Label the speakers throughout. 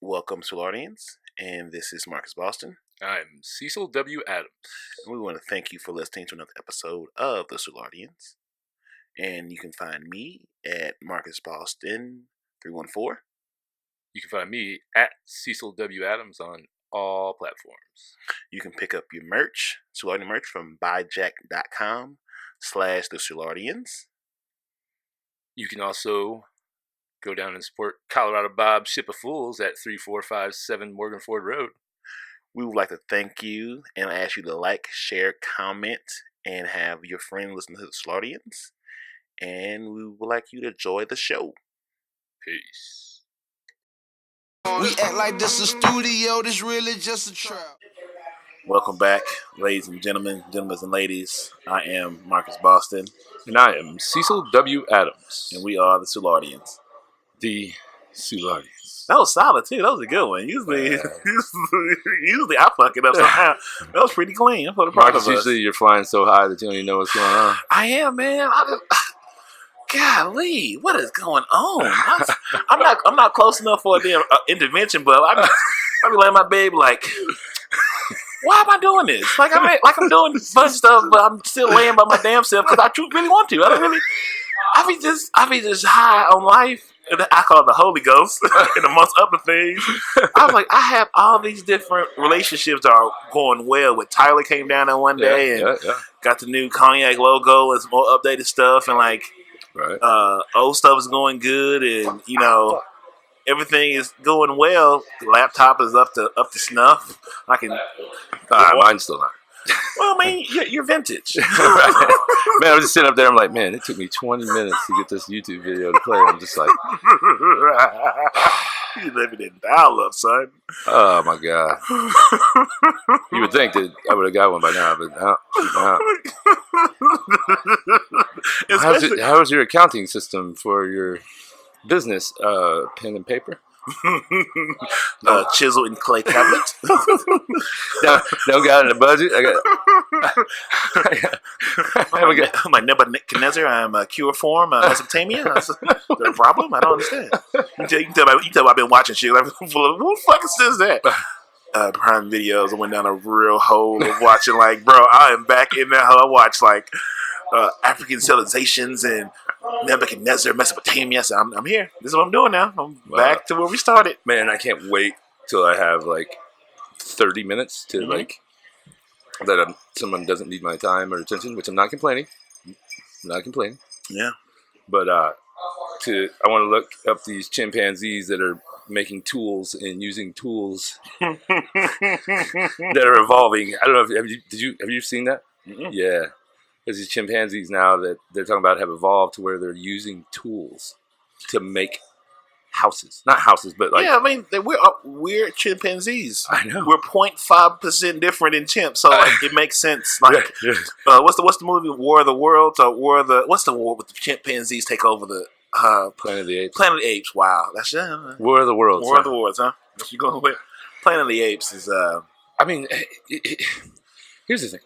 Speaker 1: Welcome, Soulardians, and this is Marcus Boston.
Speaker 2: I'm Cecil W. Adams.
Speaker 1: And we want to thank you for listening to another episode of the Soulardians. And you can find me at Marcus Boston 314.
Speaker 2: You can find me at Cecil W. Adams on all platforms.
Speaker 1: You can pick up your merch, Soulardian merch, from buyjack.com/the Soulardians.
Speaker 2: You can also go down and support Colorado Bob's Ship of Fools at 3457 Morganford Rd.
Speaker 1: We would like to thank you and ask you to like, share, comment, and have your friend listen to the Soulardians. And we would like you to enjoy the show.
Speaker 2: Peace.
Speaker 3: We act like this a studio, this really just a trap.
Speaker 1: Welcome back, ladies and gentlemen and ladies. I am Marcus Boston.
Speaker 2: And I am Cecil W. Adams.
Speaker 1: And we are the Soulardians.
Speaker 2: The Soulardians.
Speaker 1: That was solid, too. That was a good one. Usually I fuck it up somehow. That was pretty clean. I'm
Speaker 2: Marcus, usually you're flying so high that you don't even know what's going on.
Speaker 1: I am, man. Golly, what is going on? I'm not close enough for a damn intervention, but I be letting my baby like, why am I doing this? Like I'm doing a bunch of stuff, but I'm still laying by my damn self because I really want to. I be just high on life. I call it the Holy Ghost, and amongst other things. I was like, I have all these different relationships that are going well. With Tyler came down there one day and got the new cognac logo and some more updated stuff, and like old stuff is going good, and everything is going well. The laptop is up to snuff. I can.
Speaker 2: Mine's still not.
Speaker 1: Well, I mean, you're vintage.
Speaker 2: Man, I'm just sitting up there. I'm like, man, it took me 20 minutes to get this YouTube video to play. I'm just like,
Speaker 1: you living in dial-up, son.
Speaker 2: Oh my god! You would think that I would have got one by now, but how is your accounting system for your business? Pen and paper.
Speaker 1: Chisel and clay cabinet.
Speaker 2: Don't got in the budget.
Speaker 1: I'm like Nebuchadnezzar. I'm a cure form Mesopotamia. That's a problem. I don't understand. You can tell I've been watching shit. Like, who the fuck says that? Prime videos. I went down a real hole of watching. Like, bro, I am back in that hole. I watched like African civilizations and Nebuchadnezzar, Mesopotamia. So I'm here. This is what I'm doing now. I'm back to where we started.
Speaker 2: Man, I can't wait till I have like 30 minutes to like that someone doesn't need my time or attention, which I'm not complaining.
Speaker 1: Yeah.
Speaker 2: But I want to look up these chimpanzees that are making tools and using tools that are evolving. I don't know. Have you seen that?
Speaker 1: Mm-hmm.
Speaker 2: Yeah. There's these chimpanzees now that they're talking about have evolved to where they're using tools to make houses. Not houses, but like...
Speaker 1: Yeah, I mean, we're chimpanzees.
Speaker 2: I know.
Speaker 1: We're 0.5% different in chimps, so like, it makes sense. Like, what's the movie War of the Worlds? Or what's the war with the chimpanzees take over the...
Speaker 2: Planet of the Apes.
Speaker 1: Planet of the Apes, wow. That's
Speaker 2: War of the Worlds.
Speaker 1: War of the Worlds, huh? What you going with? Planet of the Apes is...
Speaker 2: I mean, here's the thing.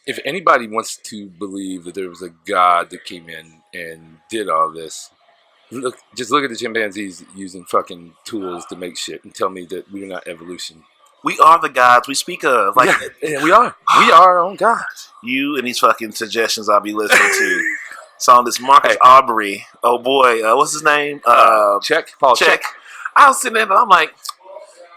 Speaker 2: If anybody wants to believe that there was a god that came in and did all this, just look at the chimpanzees using fucking tools to make shit and tell me that we're not evolution.
Speaker 1: We are the gods we speak of. Like,
Speaker 2: yeah, we are. We are our own gods.
Speaker 1: You and these fucking suggestions I'll be listening to. Saw this Marcus Aubrey. Oh boy, what's his name?
Speaker 2: Paul Check.
Speaker 1: I was sitting there and I'm like,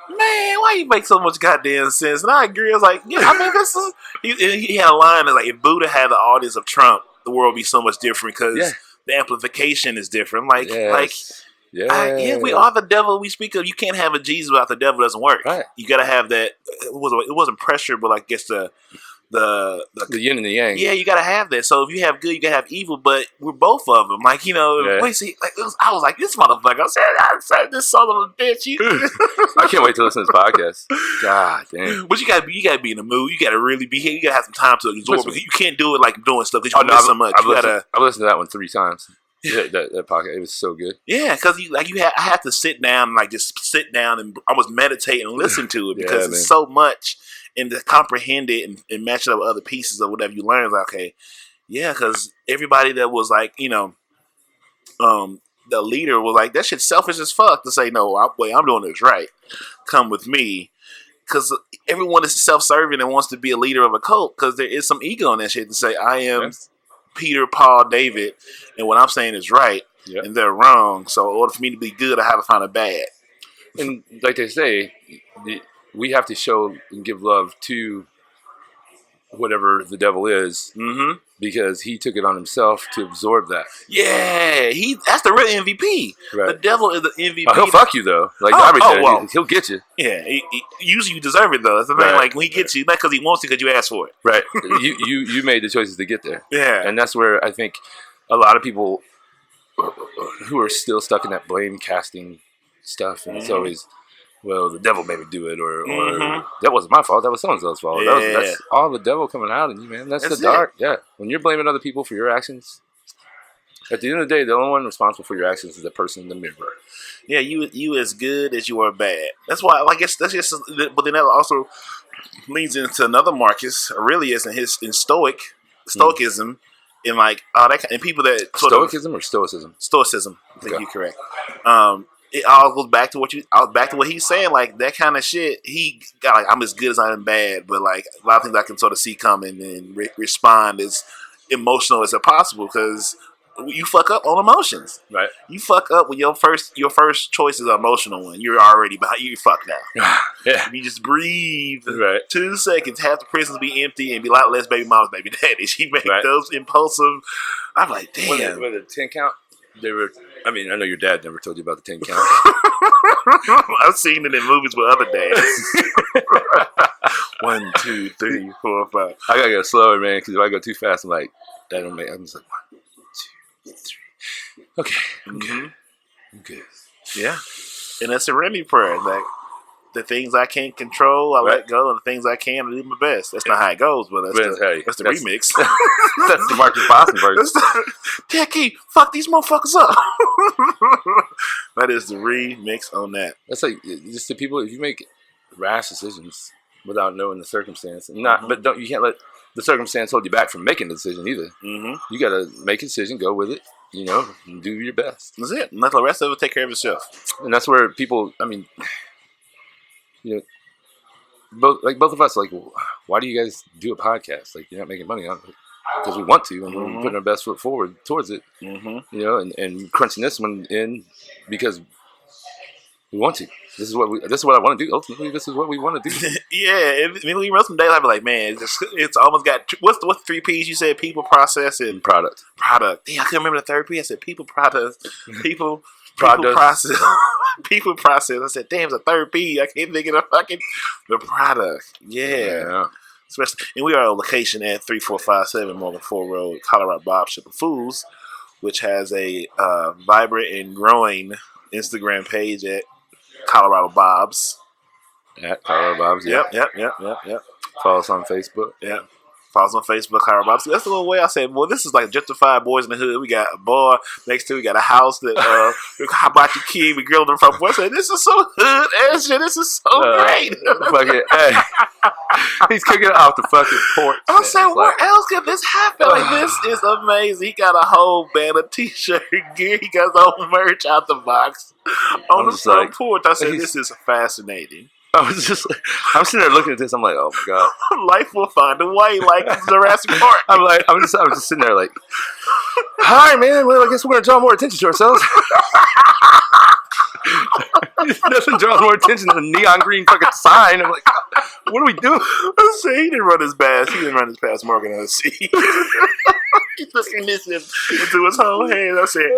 Speaker 1: man, why you make so much goddamn sense? And I agree. I was like, yeah, I mean, this is... He had a line that's like, if Buddha had the audience of Trump, the world would be so much different because the amplification is different. I'm like, we are the devil we speak of. You can't have a Jesus without the devil. It doesn't work.
Speaker 2: Right.
Speaker 1: You got to have that. It wasn't pressure, but I guess the
Speaker 2: yin and the yang.
Speaker 1: Yeah, you gotta have that. So if you have good, you gotta have evil. But we're both of them. Like wait, see, like I was like, this motherfucker. I said this son of a bitch.
Speaker 2: I can't wait to listen to this podcast. God damn.
Speaker 1: But you gotta be in the mood. You gotta really be here. You gotta have some time to absorb because you can't do it like doing stuff because you miss so much. I've
Speaker 2: listened to that one 3 times. That podcast, it was so good.
Speaker 1: Yeah, because I have to sit down and like just sit down and almost meditate and listen to it because it's so much. And to comprehend it and match it up with other pieces of whatever you learn, like, okay, yeah, because everybody that was like, the leader was like, that shit's selfish as fuck to say, no, I'm doing this right. Come with me. Because everyone is self-serving and wants to be a leader of a cult because there is some ego in that shit to say, I am Peter, Paul, David, and what I'm saying is right, and they're wrong. So in order for me to be good, I have to find a bad.
Speaker 2: And like they say, we have to show and give love to whatever the devil is, because he took it on himself to absorb that.
Speaker 1: Yeah, that's the real MVP. Right. The devil is the MVP.
Speaker 2: Oh, he'll fuck you though. Like he'll get you.
Speaker 1: Yeah, usually you deserve it though. That's the thing. Like when he gets you, not because he wants to, because you asked for it.
Speaker 2: Right. you made the choices to get there.
Speaker 1: Yeah,
Speaker 2: and that's where I think a lot of people who are still stuck in that blame casting stuff, and it's always, well, the devil made me do it, or that wasn't my fault. That was someone else's fault.
Speaker 1: Yeah.
Speaker 2: That's all the devil coming out in you, man. That's the dark. Yeah. When you're blaming other people for your actions, at the end of the day, the only one responsible for your actions is the person in the mirror.
Speaker 1: Yeah, you as good as you are bad. That's why I guess that's just. But then that also leads into another Marcus Aurelius and in Stoicism. And like all that, and people that
Speaker 2: Stoicism or Stoicism?
Speaker 1: Stoicism. I think you're correct. It all goes back to what he's saying. Like that kind of shit. He got like, I'm as good as I am bad, but like a lot of things I can sort of see coming and respond as emotional as possible because you fuck up on emotions.
Speaker 2: Right.
Speaker 1: You fuck up when your first choice is an emotional one. You're already behind. You fucked now.
Speaker 2: Yeah.
Speaker 1: You just breathe.
Speaker 2: Right. 2
Speaker 1: seconds. Have the prisons be empty and be a lot less baby mamas, baby daddies. She made those impulsive. I'm like, damn.
Speaker 2: With a 10 count, they were. I mean, I know your dad never told you about the 10 count.
Speaker 1: I've seen it in movies with other dads. 1, 2, 3, 4, 5.
Speaker 2: I gotta go slower, man, because if I go too fast, I'm like, that don't make. I'm just like 1, 2, 3. Okay, I'm good. I'm good.
Speaker 1: Yeah, and that's a serenity prayer. Like the things I can't control, I let go, and the things I can, I do my best. That's not how it goes, but that's the remix.
Speaker 2: That's the Marcus Boston version.
Speaker 1: Jackie, fuck these motherfuckers up. That is the remix on that.
Speaker 2: That's like just the people. If you make rash decisions without knowing the circumstance, you can't let the circumstance hold you back from making a decision either. You got to make a decision, go with it, and do your best.
Speaker 1: That's it. And let the rest of it take care of itself.
Speaker 2: And that's where people, I mean, both of us, like, why do you guys do a podcast? Like, you're not making money on it because we want to, and we're putting our best foot forward towards it. And crunching this one in because we want to. This is what I want to do. Ultimately, this is what we want to do.
Speaker 1: Yeah, and we wrote some days. I'd be like, man, it's almost got what's the 3 P's you said? People, process, and
Speaker 2: product.
Speaker 1: Damn, I couldn't remember the third P. I said people, product, people process. People process. I said, damn, it's a third P. I can't think of the product. Yeah. Especially, and we are on location at 3457 Morganford Rd, Colorado Bob Shipping Foods, which has a vibrant and growing Instagram page at Colorado Bob's.
Speaker 2: At Colorado Bob's,
Speaker 1: Yep.
Speaker 2: Follow us on Facebook.
Speaker 1: Yep. Follow us on Facebook, Colorado Bob's. That's the little way I said, well, this is like gentrified boys in the hood. We got a bar next to it. We got a house that, hibachi kid. We grilled them from. I said, this is so hood ass shit. This is so great.
Speaker 2: Hey, he's cooking it off the fucking porch.
Speaker 1: I said, where else could this happen? Like, this is amazing. He got a whole band of t-shirt gear. He got his own merch out the box on the front porch. I said, this is fascinating.
Speaker 2: I was just like, I'm sitting there looking at this. I'm like, oh my god,
Speaker 1: life will find a way, like Jurassic Park.
Speaker 2: I was just sitting there like, hi man. Well, I guess we're gonna draw more attention to ourselves. Nothing draws more attention than a neon green fucking sign. I'm like, what are we doing?
Speaker 1: I said, he didn't run his past. He didn't run his past Morgan on the sea. He took initiative into his whole hand. I said,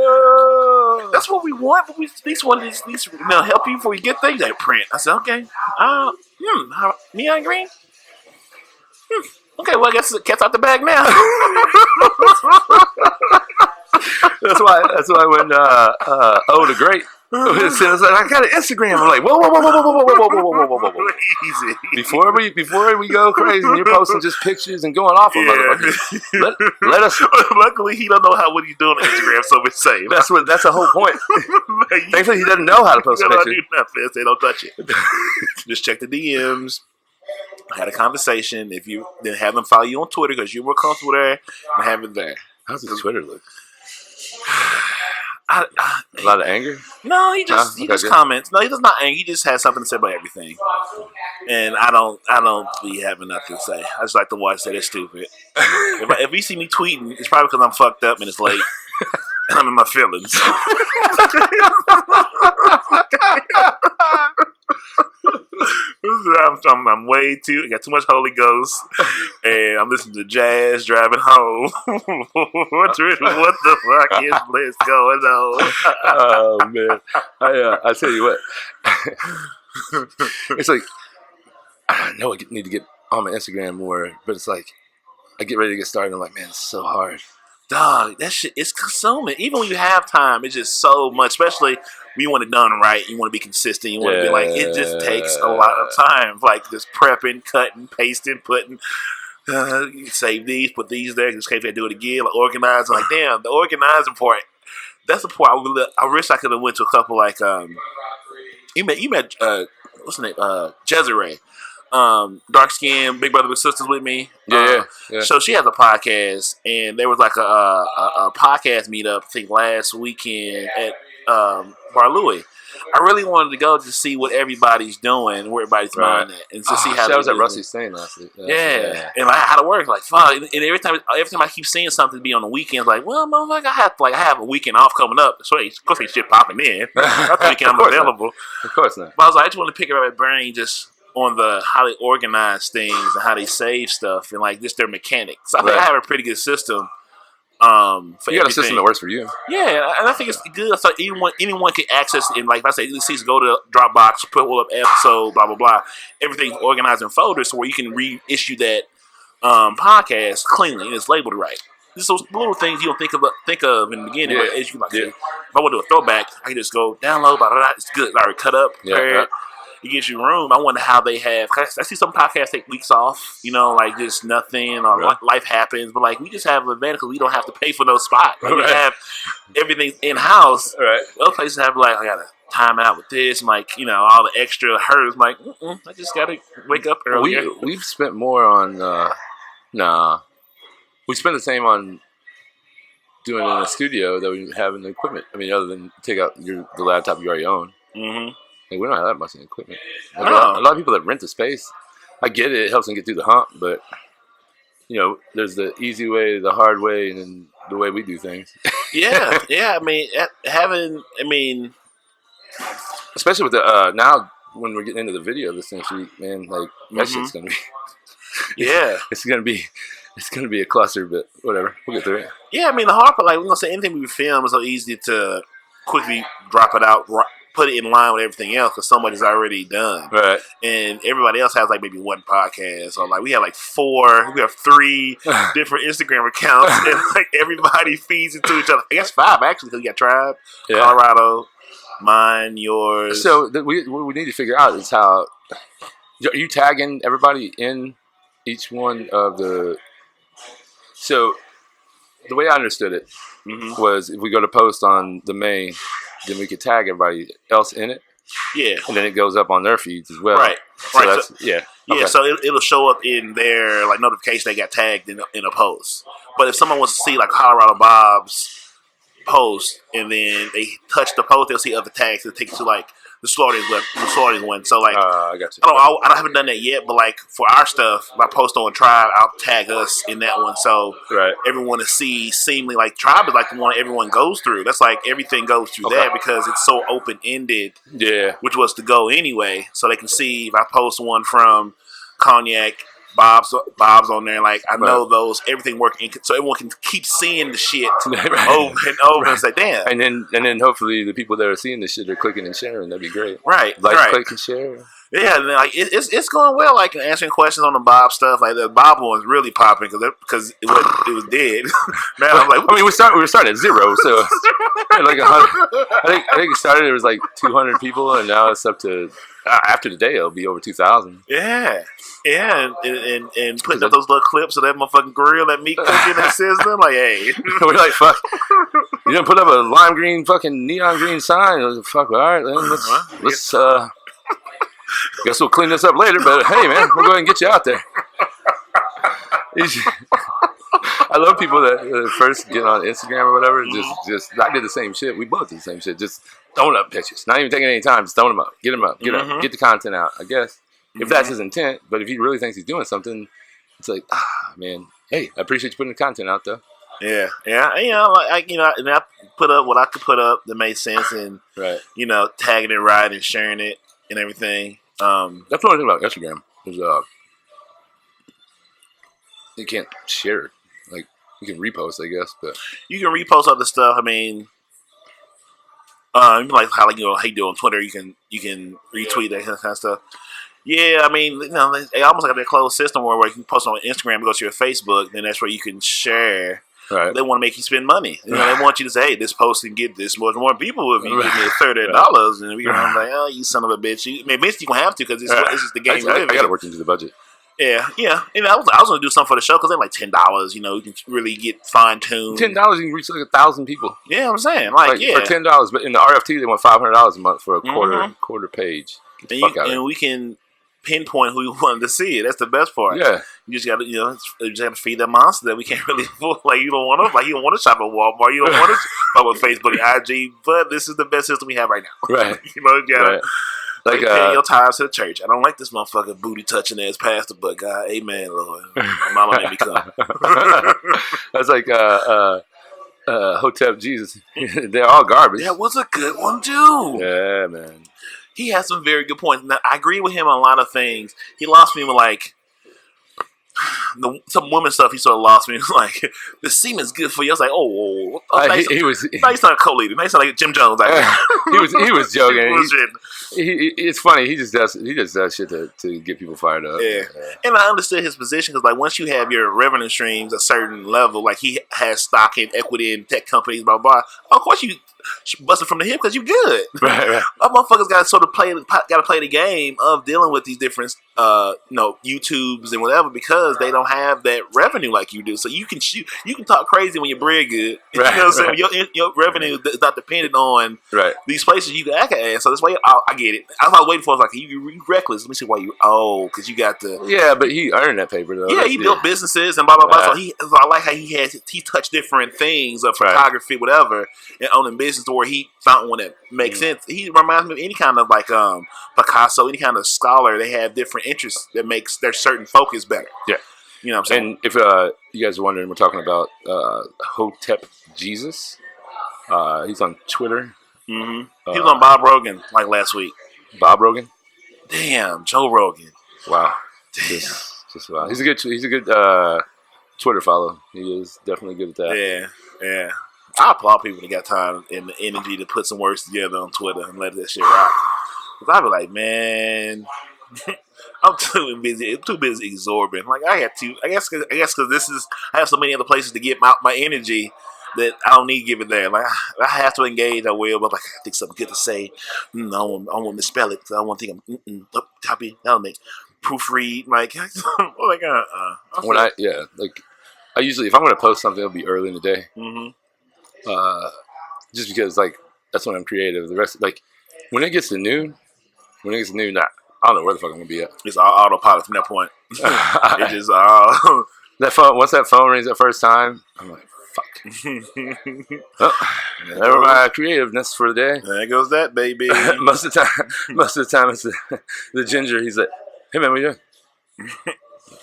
Speaker 1: that's what we want. But we at least want to help you before we get things like print. I said, okay. Neon green? Okay, well, I guess the cat's out the bag now.
Speaker 2: That's why when the Great says, I got an Instagram. I'm like, whoa.
Speaker 1: Easy.
Speaker 2: Before we go crazy and you're posting just pictures and going off of motherfuckers. Let us.
Speaker 1: Luckily, he don't know what he's doing on Instagram, so we're safe.
Speaker 2: That's the whole point. Thankfully, he doesn't know how to post a picture.
Speaker 1: They don't touch it. Just check the DMs. I had a conversation. If you then have them follow you on Twitter because you're more comfortable there and have it there.
Speaker 2: How's his Twitter look? A lot of anger?
Speaker 1: No, he just
Speaker 2: good.
Speaker 1: comments. No, he does not anger. He just has something to say about everything. And I don't be having nothing to say. I just like to watch that. It's stupid. If you see me tweeting, it's probably because I'm fucked up and it's late. And I'm in my feelings. I'm way I got too much Holy Ghost, and I'm listening to jazz driving home. what the fuck is this going on?
Speaker 2: Oh man, I tell you what, it's like I know I need to get on my Instagram more, but it's like I get ready to get started. I'm like, man, it's so hard.
Speaker 1: Dog, that shit is consuming. Even when you have time, it's just so much. Especially when you want it done right, you want to be consistent. You want to be like, it just takes a lot of time. Like just prepping, cutting, pasting, putting. Save these, put these there. Just in case I do it again. Like organizing. Like damn, the organizing part. That's the part I wish I could have went to a couple like you met what's the name Jezere. Dark skin, big brother, big sisters with me.
Speaker 2: Yeah.
Speaker 1: So she has a podcast, and there was like a podcast meetup, I think last weekend at Bar Louie. I really wanted to go to see what everybody's doing, where everybody's mind at, and to see how
Speaker 2: I was at
Speaker 1: do
Speaker 2: Rusty's thing last week.
Speaker 1: Yeah, and like how to work, like fuck. And every time I keep seeing something to be on the weekends, like, well, motherfucker, I have a weekend off coming up, so of course ain't shit popping in. That's the weekend I'm available.
Speaker 2: Of course not.
Speaker 1: But I was like, I just want to pick up my brain just on how they organize things and how they save stuff and like just their mechanics. I think I have a pretty good system. For
Speaker 2: you got a system that works for you.
Speaker 1: Yeah, and I think it's good. So anyone can access it. And like if I say, go to Dropbox, pull up episode, blah blah blah. Everything's organized in folders, so where you can reissue that podcast cleanly and it's labeled right. Just those little things you don't think of in the beginning. But as you like, if I want to do a throwback, I can just go download. Blah, blah, blah. It's good. Already cut up, prepared. It gives you room. I wonder how they have. Cause I see some podcasts take weeks off. You know, like just nothing. Or life happens, but like we just have an advantage because we don't have to pay for those spots. Like, we have everything in house. Right. Other places have like I gotta time out with this. And like all the extra hurdles. I'm like I just gotta wake up earlier.
Speaker 2: We've spent more on. We spend the same on doing it in a studio that we have in the equipment. I mean, other than take out the laptop you already own. Mm-hmm. Like, we don't have that much equipment. Like, a lot of people that rent the space, I get it. It helps them get through the hump, but there's the easy way, the hard way, and then the way we do things.
Speaker 1: Yeah. I mean,
Speaker 2: especially with the now when we're getting into the video of this thing, man, like that shit's gonna be. It's gonna be a cluster, but whatever, we'll get through it.
Speaker 1: Yeah, I mean the hard part, like we're gonna say, anything we film is so easy to quickly drop it out. Put it in line with everything else because so much is already done. Right. And everybody else has like maybe one podcast or like we have like 3 different Instagram accounts and like everybody feeds into each other. I guess 5 actually because you got Tribe, Colorado, mine, yours.
Speaker 2: So what we need to figure out is how are you tagging everybody in each one of the. So the way I understood it was if we go to post on the main, then we could tag everybody else in it. Yeah. And then it goes up on their feeds as well. Right. So
Speaker 1: Okay. Yeah, so it'll show up in their like notification they got tagged in a post. But if someone wants to see like Colorado Bob's post and then they touch the post, they'll see other tags that take you to like the Soulardians one. So like I got you. I haven't done that yet, but like for our stuff, if I post on Tribe, I'll tag us in that one. So everyone to see seemingly like Tribe is like the one everyone goes through. That's like everything goes through that because it's so open ended. Yeah. Which was to go anyway. So they can see if I post one from Cognac, Bob's on there. Like I know those everything working, so everyone can keep seeing the shit over and over and say, "Damn!"
Speaker 2: And then hopefully the people that are seeing this shit are clicking and sharing. That'd be great.
Speaker 1: Right,
Speaker 2: click and share.
Speaker 1: Yeah, and like it's going well. Like answering questions on the Bob stuff. Like the Bob one's really popping because it was dead. Man, I'm like,
Speaker 2: I mean, we started at 0, so like 100. I think it started. It was like 200 people, and now it's up to. After today, it'll be over 2,000.
Speaker 1: Yeah, and putting up those little clips of that motherfucking grill, that meat cooking that sizzling. Like, hey,
Speaker 2: we're like, fuck. You didn't put up a lime green, fucking neon green sign. Fuck, all right, then let's guess we'll clean this up later. But hey, man, we'll go ahead and get you out there. I love people that first get on Instagram or whatever. Just I did the same shit. We both did the same shit. Just throwing up pictures, not even taking any time. Just throwing them up, get them up, get up, get the content out. I guess if that's his intent, but if he really thinks he's doing something, it's like, man, hey, I appreciate you putting the content out though.
Speaker 1: Yeah. You know, and I put up what I could put up that made sense, and you know, tagging it right and sharing it and everything.
Speaker 2: That's one thing about Instagram is you can't share. Like you can repost, I guess, but
Speaker 1: you can repost other stuff. I mean, like how you do on Twitter, you can retweet that kind of stuff. Yeah, I mean, you know, they almost like that closed system where you can post on Instagram, go to your Facebook, then that's where you can share.
Speaker 2: Right.
Speaker 1: They want to make you spend money. You know, they want you to say, "Hey, this post can get this much more people if you give me $30." And I'm like, "Oh, you son of a bitch!" I mean, eventually you gonna have to because this is the game.
Speaker 2: I got to work into the budget.
Speaker 1: Yeah. And I was gonna do something for the show because they're like $10. You know, you can really get fine tuned.
Speaker 2: $10, you can reach like 1,000 people.
Speaker 1: Yeah, I'm saying like
Speaker 2: for $10, but in the RFT they want $500 a month for a quarter page. Get the fuck out of it.
Speaker 1: And we can pinpoint who you wanted to see it. That's the best part.
Speaker 2: Yeah,
Speaker 1: you just gotta, you just have to feed that monster that we can't really afford. Like you don't want to shop at Walmart. You don't want to shop with Facebook and IG. But this is the best system we have right now.
Speaker 2: Right.
Speaker 1: You gotta
Speaker 2: like
Speaker 1: pay your tithes to the church. I don't like this motherfucker booty touching ass pastor, but God, amen, Lord. My mama made me come.
Speaker 2: That's like Hotep Jesus. They're all garbage.
Speaker 1: That was a good one too.
Speaker 2: Yeah, man.
Speaker 1: He has some very good points. Now, I agree with him on a lot of things. He lost me with like some woman stuff. He sort of lost me. Like the semen's good for you. I was like,
Speaker 2: he was.
Speaker 1: Now you sound like a co-leader. Now you sound like Jim Jones.
Speaker 2: He was joking. It's funny. He just does shit to get people fired up.
Speaker 1: Yeah. And I understood his position because like once you have your revenue streams a certain level, like he has stock in equity in tech companies, blah blah. Of course you busted from the hip because you good.
Speaker 2: Right.
Speaker 1: Our motherfuckers got to sort of play the game of dealing with these different YouTubes and whatever because they don't have that revenue like you do. So you can talk crazy when your bread good.
Speaker 2: Right,
Speaker 1: you know what I'm saying? Your revenue is not dependent on these places you can act at. So that's why I get it. I was waiting for. I was like, you reckless. Let me see why you. Because you got the.
Speaker 2: Yeah, but he earned that paper though.
Speaker 1: Yeah, he built businesses and blah blah blah. So I like how he touched different things of photography, whatever, and owning business to where he found one that makes sense. He reminds me of any kind of like Picasso, any kind of scholar. They have different interests that makes their certain focus better.
Speaker 2: Yeah.
Speaker 1: You know what I'm saying?
Speaker 2: And if you guys are wondering, we're talking about Hotep Jesus. He's on Twitter.
Speaker 1: Mm-hmm. He was on Bob Rogan like last week.
Speaker 2: Bob Rogan?
Speaker 1: Damn, Joe Rogan.
Speaker 2: Wow.
Speaker 1: Damn.
Speaker 2: Just wow. He's a good Twitter follow. He is definitely good at that.
Speaker 1: Yeah. I applaud people that got time and the energy to put some words together on Twitter and let that shit rock. Because I be like, man, I'm too busy absorbing. Like I guess because I have so many other places to get my energy that I don't need to give it there. Like I have to engage, I will, but like I think something good to say. I don't want to misspell it because I don't want to think I'm copy. That'll make proofread. Like
Speaker 2: when I usually if I'm gonna post something, it'll be early in the day.
Speaker 1: Mm-hmm.
Speaker 2: Just because like that's when I'm creative. The rest like when it gets to noon, I don't know where the fuck I'm gonna be at.
Speaker 1: It's all autopilot from that point. It just
Speaker 2: that phone. Once that phone rings that first time, I'm like, fuck. Never mind creativeness for the day.
Speaker 1: There goes that baby.
Speaker 2: most of the time, it's the ginger. He's like, hey man, what you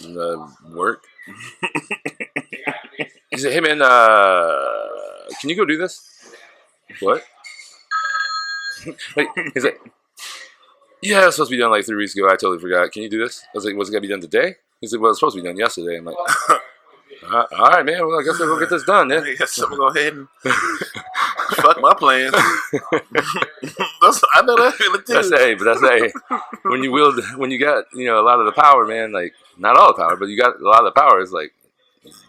Speaker 2: doing? Work. He said, hey man, can you go do this? What? He's like, yeah, it's supposed to be done like 3 weeks ago. I totally forgot. Can you do this? I was like, was it going to be done today? He said, well, it's supposed to be done yesterday. I'm like, all right, man. Well, I guess we'll get this done then.
Speaker 1: I guess I'm going to go ahead and fuck my plans. I know that feeling too.
Speaker 2: That's when you got, a lot of the power, man, like, not all the power, but you got a lot of the power, it's like,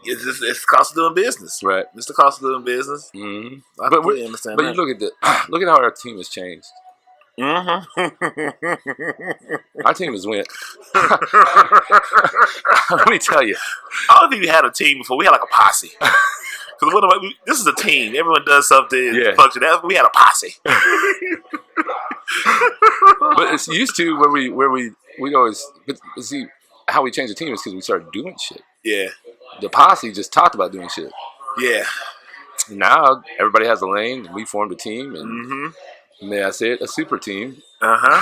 Speaker 1: it's the cost of doing business,
Speaker 2: right?
Speaker 1: It's the cost of doing business.
Speaker 2: Mm-hmm.
Speaker 1: I completely understand.
Speaker 2: But you look at how our team has changed.
Speaker 1: Mm-hmm.
Speaker 2: Our team has went. Let me tell you,
Speaker 1: I don't think we had a team before. We had like a posse. Because this is a team. Everyone does something to function. We had a posse.
Speaker 2: But it's used to where we always. But see how we changed the team is because we started doing shit.
Speaker 1: Yeah.
Speaker 2: the posse just talked about doing shit.
Speaker 1: Yeah.
Speaker 2: Now everybody has a lane, and we formed a team, and
Speaker 1: Mm-hmm.
Speaker 2: may I say it, a super team.
Speaker 1: Uh-huh.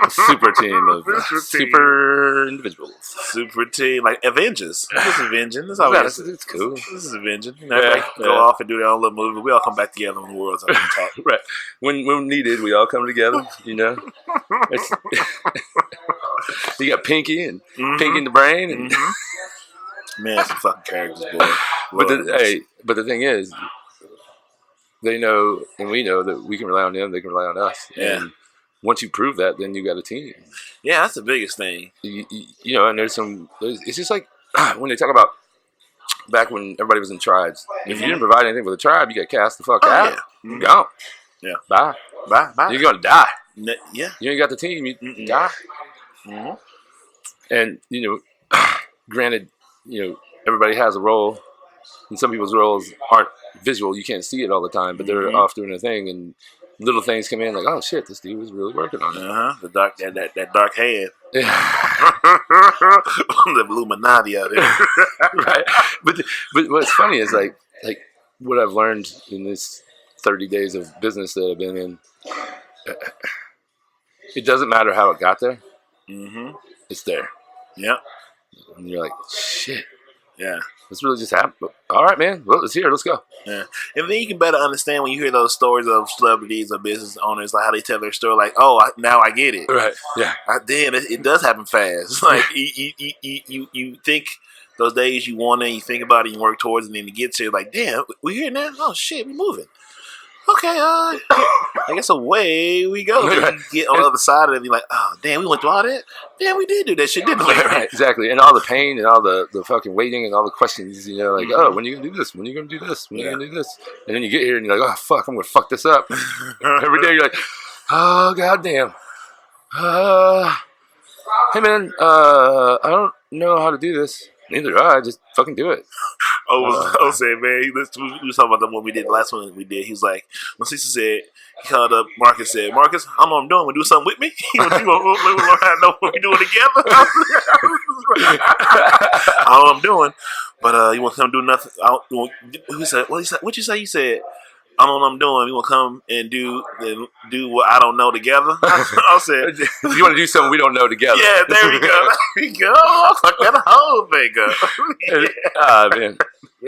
Speaker 2: A super team of super individuals.
Speaker 1: Super team, like Avengers. This is Avenging. That's how it is.
Speaker 2: It's cool.
Speaker 1: This is Avenging. You know, everybody can go off and do their own little movie. We all come back together when the world's up and talk.
Speaker 2: Right. When needed, we all come together, you know. You got Pinky and Pinky in the Brain. And
Speaker 1: Man, some fucking characters, boy.
Speaker 2: But the thing is, they know and we know that we can rely on them, they can rely on us.
Speaker 1: Yeah.
Speaker 2: And once you prove that, then you got a team.
Speaker 1: Yeah, that's the biggest thing.
Speaker 2: You know, and it's just like when they talk about back when everybody was in tribes. If you didn't provide anything for the tribe, you got cast the fuck out.
Speaker 1: Yeah.
Speaker 2: You gone.
Speaker 1: Yeah.
Speaker 2: Bye.
Speaker 1: Bye.
Speaker 2: You're going to die.
Speaker 1: Yeah.
Speaker 2: You ain't got the team, you die.
Speaker 1: Mm-hmm.
Speaker 2: And, you know, granted, you know, everybody has a role. And some people's roles aren't visual. You can't see it all the time, but they're off doing their thing. And little things come in like, oh, shit, this dude was really working on it.
Speaker 1: The dark, that dark hand.
Speaker 2: Yeah.
Speaker 1: The Illuminati out there.
Speaker 2: Right. But what's funny is like what I've learned in this 30 days of business that I've been in, it doesn't matter how it got there. Mm-hmm. It's there.
Speaker 1: Yep.
Speaker 2: And you're like, shit.
Speaker 1: Yeah.
Speaker 2: This really just happened. But, all right, man. Well, it's here. Let's go.
Speaker 1: Yeah. And then you can better understand when you hear those stories of celebrities or business owners, like how they tell their story, like, oh, now I get it.
Speaker 2: Right. Yeah.
Speaker 1: Then it does happen fast. Like, you think those days you want it, you think about it, you work towards it, and then it gets here, like, damn, we here now? Oh, shit, we moving. Okay, I guess away we go. Right. You get on the other side of it, and you're like, oh, damn, we went through all that? Damn, we did do that shit, didn't we?
Speaker 2: Right, exactly. And all the pain and all the fucking waiting and all the questions, you know, like, oh, when are you going to do this? When are you going to do this? When are you going to do this? And then you get here and you're like, oh, fuck, I'm going to fuck this up. Every day you're like, oh, goddamn. Hey, man, I don't know how to do this. Neither do I. Just fucking do it.
Speaker 1: I was saying, man, we was talking about the one we did, the last one we did. He was like, when Cecil said, he called up Marcus, said, Marcus, I know what I'm doing. Want to do something with me? You want to learn how to know what we're doing together? I know what I'm doing, but you want to come do nothing? What'd you say? You said, I know what I'm doing. You want to come and do what I don't know together? I said,
Speaker 2: you want to do something we don't know together?
Speaker 1: Yeah, there we go. There we go. Fuck that whole thing up.
Speaker 2: Man,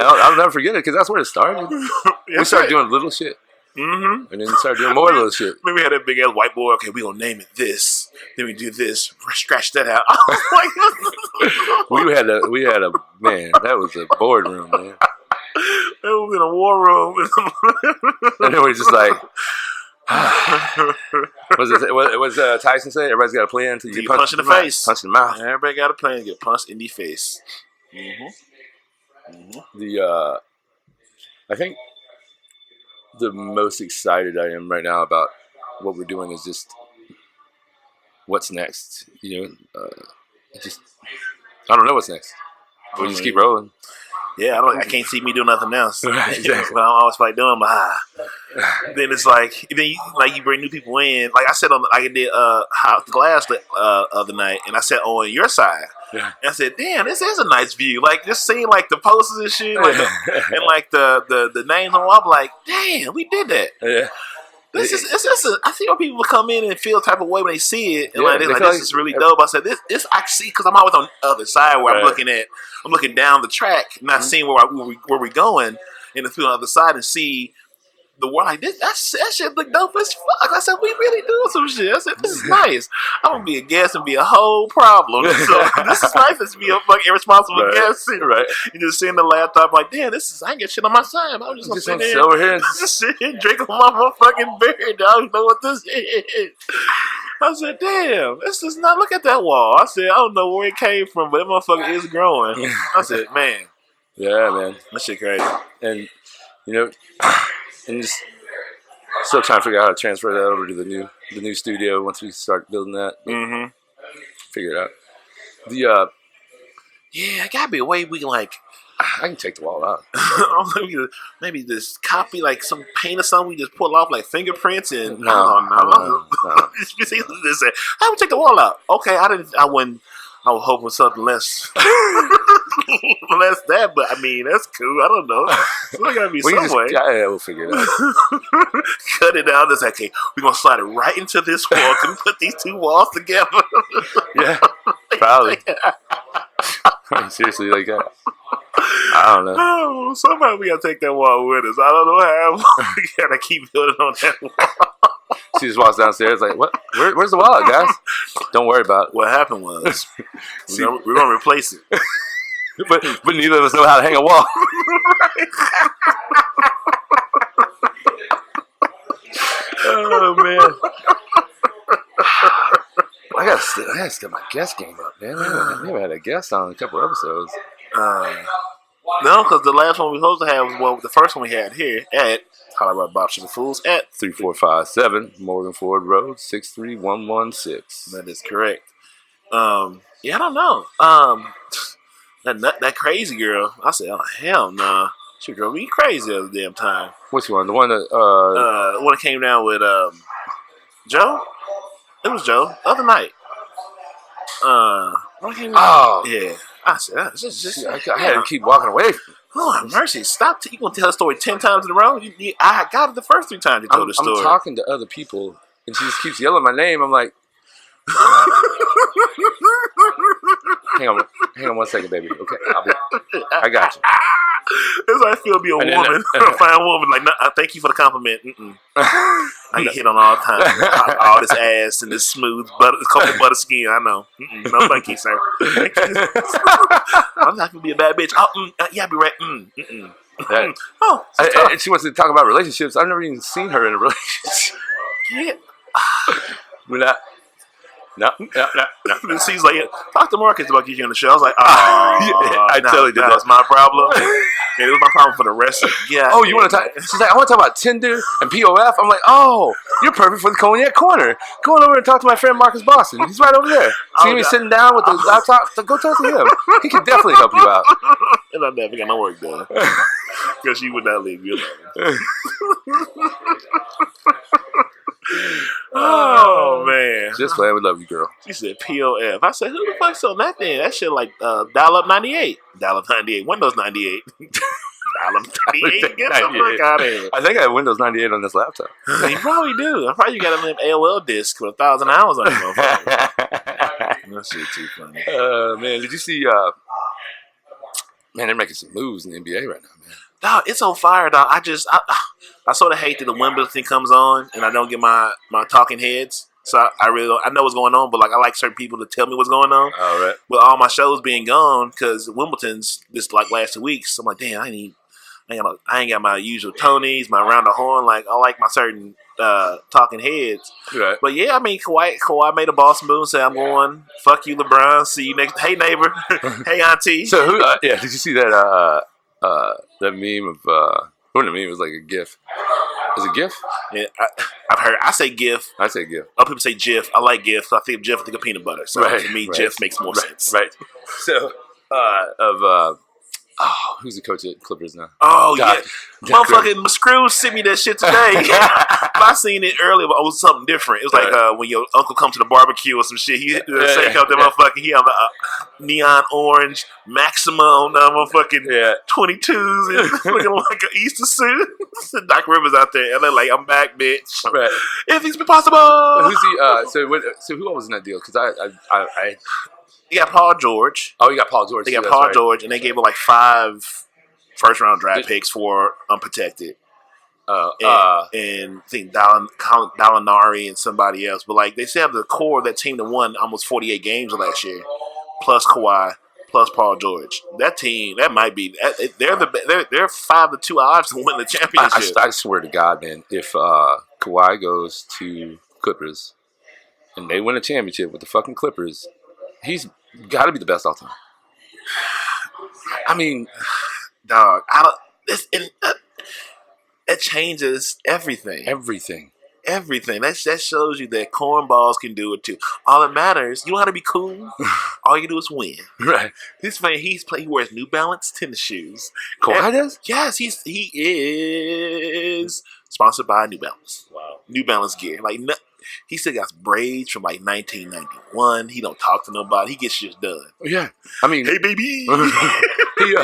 Speaker 2: I'll never forget it because that's where it started. We started doing little shit. Mm-hmm. And then we started doing more little shit.
Speaker 1: Maybe we had that big ass whiteboard. Okay, we gonna name it this. Then we do this. Scratch that out.
Speaker 2: we had a man. That was a boardroom, man.
Speaker 1: It was in a war room.
Speaker 2: And then we just like, was Tyson say? Everybody's got a plan until you get punched
Speaker 1: in the face.
Speaker 2: Punched in the mouth.
Speaker 1: Everybody got a plan to get punched in the face. Mm-hmm.
Speaker 2: Mm-hmm. I think the most excited I am right now about what we're doing is just what's next. You know, I don't know what's next. We just keep rolling.
Speaker 1: Yeah, I can't see me doing nothing else.
Speaker 2: Right, exactly.
Speaker 1: But I'm always like doing my. Then it's like you bring new people in. Like I said I did House Glass the other night, and I said on your side. Yeah. And I said, damn, this is a nice view. Like just seeing like the posters and shit, like and like the names on the wall. I'm like, damn, we did that. Yeah. This is I see where people come in and feel a type of way when they see it, and this is really dope. I said this I see because I'm always on the other side where I'm looking down the track, not seeing where we're going, and to feel on the other side and see the world like this. That shit look dope as fuck. I said we really doing some shit. I said this is nice. I'm gonna be a guest and be a whole problem. So this is nice to be a fucking irresponsible guest. Right. You just sitting the laptop like, damn, I ain't get shit on my side. I'm just gonna sit there over here and just sit here and drink on my motherfucking beer. I don't know what this is. I said, damn, this is not, look at that wall. I said, I don't know where it came from, but that motherfucker is growing. I said, man.
Speaker 2: Yeah, man.
Speaker 1: That shit crazy.
Speaker 2: And, you know, and just still trying to figure out how to transfer that over to the new studio once we start building that. Mm-hmm. Figure it out.
Speaker 1: Yeah, it gotta be a way we can like.
Speaker 2: I can take the wall out.
Speaker 1: Maybe this copy, like some paint or something. We just pull off like fingerprints and
Speaker 2: no.
Speaker 1: I would take the wall out. Okay, I wouldn't I was hoping something less, less that. But I mean, that's cool. I don't know. So there gotta be some way.
Speaker 2: Yeah, we'll figure it out.
Speaker 1: Cut it down. It's like, okay, we're gonna slide it right into this wall. Can we put these two walls together?
Speaker 2: Yeah, probably. Seriously, like that. I don't know.
Speaker 1: Oh, somehow we gotta take that wall with us. I don't know how. We gotta keep building on that wall.
Speaker 2: She just walks downstairs like, what? Where's the wallet, guys? Don't worry about it.
Speaker 1: What happened was, we're gonna replace it.
Speaker 2: but neither of us know how to hang a wall. Oh man. I gotta step my guest game up, man. We haven't had a guest on a couple episodes.
Speaker 1: No, because the last one we were supposed to have was the first one we had here at Holler at Bob Sugar Fools at
Speaker 2: 3457 Morganford Rd 63116.
Speaker 1: That is correct. Yeah, I don't know. That crazy girl. I said, oh hell no. She drove me crazy the other damn time.
Speaker 2: Which one? The one that
Speaker 1: the one that came down with Joe? It was Joe. The other night. Yeah. I said, I
Speaker 2: had to keep walking away from it.
Speaker 1: Oh, mercy. Stop. You going to tell the story 10 times in a row? I got it the first 3 times you told the story.
Speaker 2: I'm talking to other people, and she just keeps yelling my name. I'm like, hang on 1 second, baby. Okay, I got you.
Speaker 1: That's how I feel to be a woman, a fine woman. Like, no, thank you for the compliment. I get hit on all the time. All this ass and this smooth cocoa butter skin. I know. No, thank you, sir. Thank you. I'm not gonna be a bad bitch. Yeah, I'll be right. Oh,
Speaker 2: and she wants to talk about relationships. I've never even seen her in a relationship.
Speaker 1: Yeah.
Speaker 2: We're not. No.
Speaker 1: She's like, talk to Marcus about getting you on the show. I was like,
Speaker 2: I totally did that.
Speaker 1: That's my problem. It was my problem for the rest of it. Yeah.
Speaker 2: Oh, you want to talk? She's like, I want to talk about Tinder and POF. I'm like, oh, you're perfect for the Cognac Corner. Go on over and talk to my friend Marcus Boston. He's right over there. See me sitting down with the laptop? So go talk to him. He can definitely help you out.
Speaker 1: And I never got no work done. Because she would not leave me alone. Oh man!
Speaker 2: Just playing. We love you, girl.
Speaker 1: She said POF. I said, who the fuck's on that thing? That shit like dial up 98, Windows 98, dial up 98. Get the fuck out of here!
Speaker 2: I think I have Windows 98 on this laptop.
Speaker 1: You probably do. I probably got a AOL disc with 1,000 hours on it. That shit too funny.
Speaker 2: Man, did you see? Man, they're making some moves in the NBA right now, man.
Speaker 1: Dog, it's on fire, dog. I sort of hate that the Wimbledon thing comes on and I don't get my talking heads. So I really don't, I know what's going on, but like I like certain people to tell me what's going on.
Speaker 2: All right.
Speaker 1: With all my shows being gone because Wimbledon's just like last 2 weeks. So I'm like, damn, I ain't got my usual Tonys, my round the horn. Like I like my certain talking heads.
Speaker 2: Right.
Speaker 1: But yeah, I mean, Kawhi made a boss move and said, I'm going. Fuck you, LeBron. See you next. Hey neighbor. Hey auntie.
Speaker 2: So who? Did you see that? That meme of what a meme was like a GIF. Is it GIF?
Speaker 1: Yeah, I've heard. I say GIF.
Speaker 2: I say GIF.
Speaker 1: Other people say GIF. I like GIF. So I think of GIF. I think of peanut butter. So for me, GIF makes more sense.
Speaker 2: Right. So who's the coach at Clippers now?
Speaker 1: Oh yeah, motherfucking Screws sent me that shit today. I seen it earlier, but it was something different. It was like when your uncle come to the barbecue or some shit. He out there, motherfucking. He have a neon orange Maxima on motherfucking 22s, and looking like an Easter suit. Doc Rivers out there, and they're like, "I'm back, bitch.
Speaker 2: Right?
Speaker 1: Anything's been possible."
Speaker 2: Who's the so who was in that deal? Because I
Speaker 1: You got Paul George.
Speaker 2: Oh, you got Paul George.
Speaker 1: They got Paul George, and they gave him like 5 first-round draft picks for unprotected. And I think Dallinari and somebody else. But like they still have the core of that team that won almost 48 games last year, plus Kawhi, plus Paul George. That team, that might be they're 5-2 odds to win the championship.
Speaker 2: I swear to God, man, if Kawhi goes to Clippers and they win a championship with the fucking Clippers, he's got to be the best all time. I mean,
Speaker 1: dog, it changes everything.
Speaker 2: Everything.
Speaker 1: That shows you that cornballs can do it too. All that matters, you don't have to be cool. All you do is win.
Speaker 2: Right.
Speaker 1: This man, he wears New Balance tennis shoes.
Speaker 2: Kawhi does?
Speaker 1: Yes, he is Sponsored by New Balance.
Speaker 2: Wow.
Speaker 1: New Balance gear. Like, he still got braids from like 1991. He don't talk to nobody. He gets shit done.
Speaker 2: Yeah. I mean,
Speaker 1: hey, baby.
Speaker 2: he he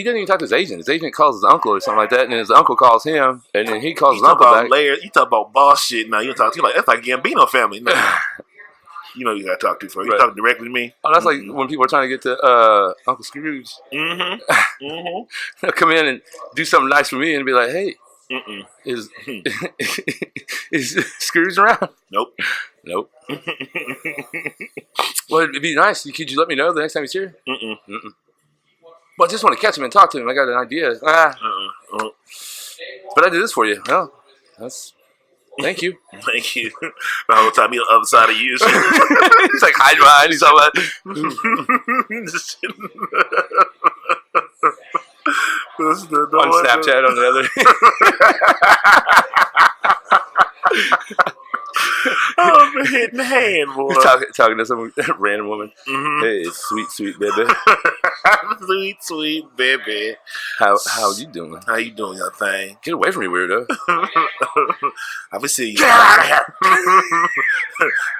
Speaker 2: doesn't even talk to his agent. His agent calls his uncle or something like that, and his uncle calls him, and then he calls his uncle back.
Speaker 1: You talk about boss shit now. You don't talk to you like that's like Gambino family. No. You know you gotta talk to first. You talk directly to me.
Speaker 2: Oh, that's like when people are trying to get to Uncle Scrooge. They'll come in and do something nice for me and be like, "Hey, is Scrooge around?"
Speaker 1: Nope.
Speaker 2: Well, it'd be nice. Could you let me know the next time he's here? Well, I just want to catch him and talk to him. I got an idea. But I did this for you. Well, that's. Thank you.
Speaker 1: Thank you. The whole time he on the other side of you. He's
Speaker 2: like hiding behind. He's all like, on Snapchat on the other.
Speaker 1: Oh, man, hitting the hand, boy.
Speaker 2: He's talking to some random woman. Hey, sweet baby.
Speaker 1: sweet baby.
Speaker 2: How you doing?
Speaker 1: How you doing, your thing?
Speaker 2: Get away from me, weirdo.
Speaker 1: I will see you.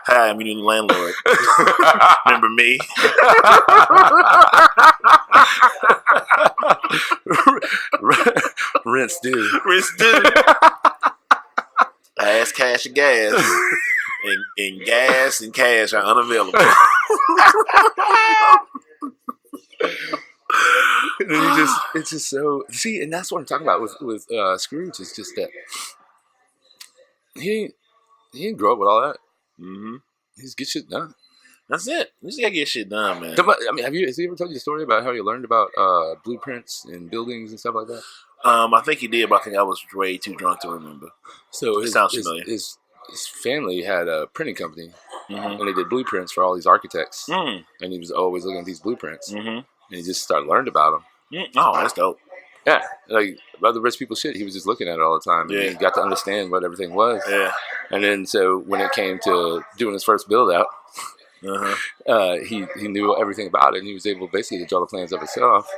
Speaker 1: Hi, I'm your new landlord. Remember me?
Speaker 2: Rents due.
Speaker 1: Ass, cash, and gas. and gas and cash are unavailable.
Speaker 2: And then it's just so see, and that's what I'm talking about with Scrooge. It's just that he didn't grow up with all that. He just get shit done.
Speaker 1: That's it. You just gotta get shit done, man.
Speaker 2: I mean, has he ever told you a story about how he learned about blueprints and buildings and stuff like that?
Speaker 1: I think he did, but I think I was way too drunk to remember.
Speaker 2: So
Speaker 1: it sounds familiar.
Speaker 2: His family had a printing company, and they did blueprints for all these architects, and he was always looking at these blueprints, and he just started learning about them.
Speaker 1: Oh, that's dope.
Speaker 2: Yeah, like about the rich people shit, he was just looking at it all the time, and he got to understand what everything was.
Speaker 1: Yeah,
Speaker 2: and then so when it came to doing his first build out. He knew everything about it, and he was able basically to draw the plans of himself.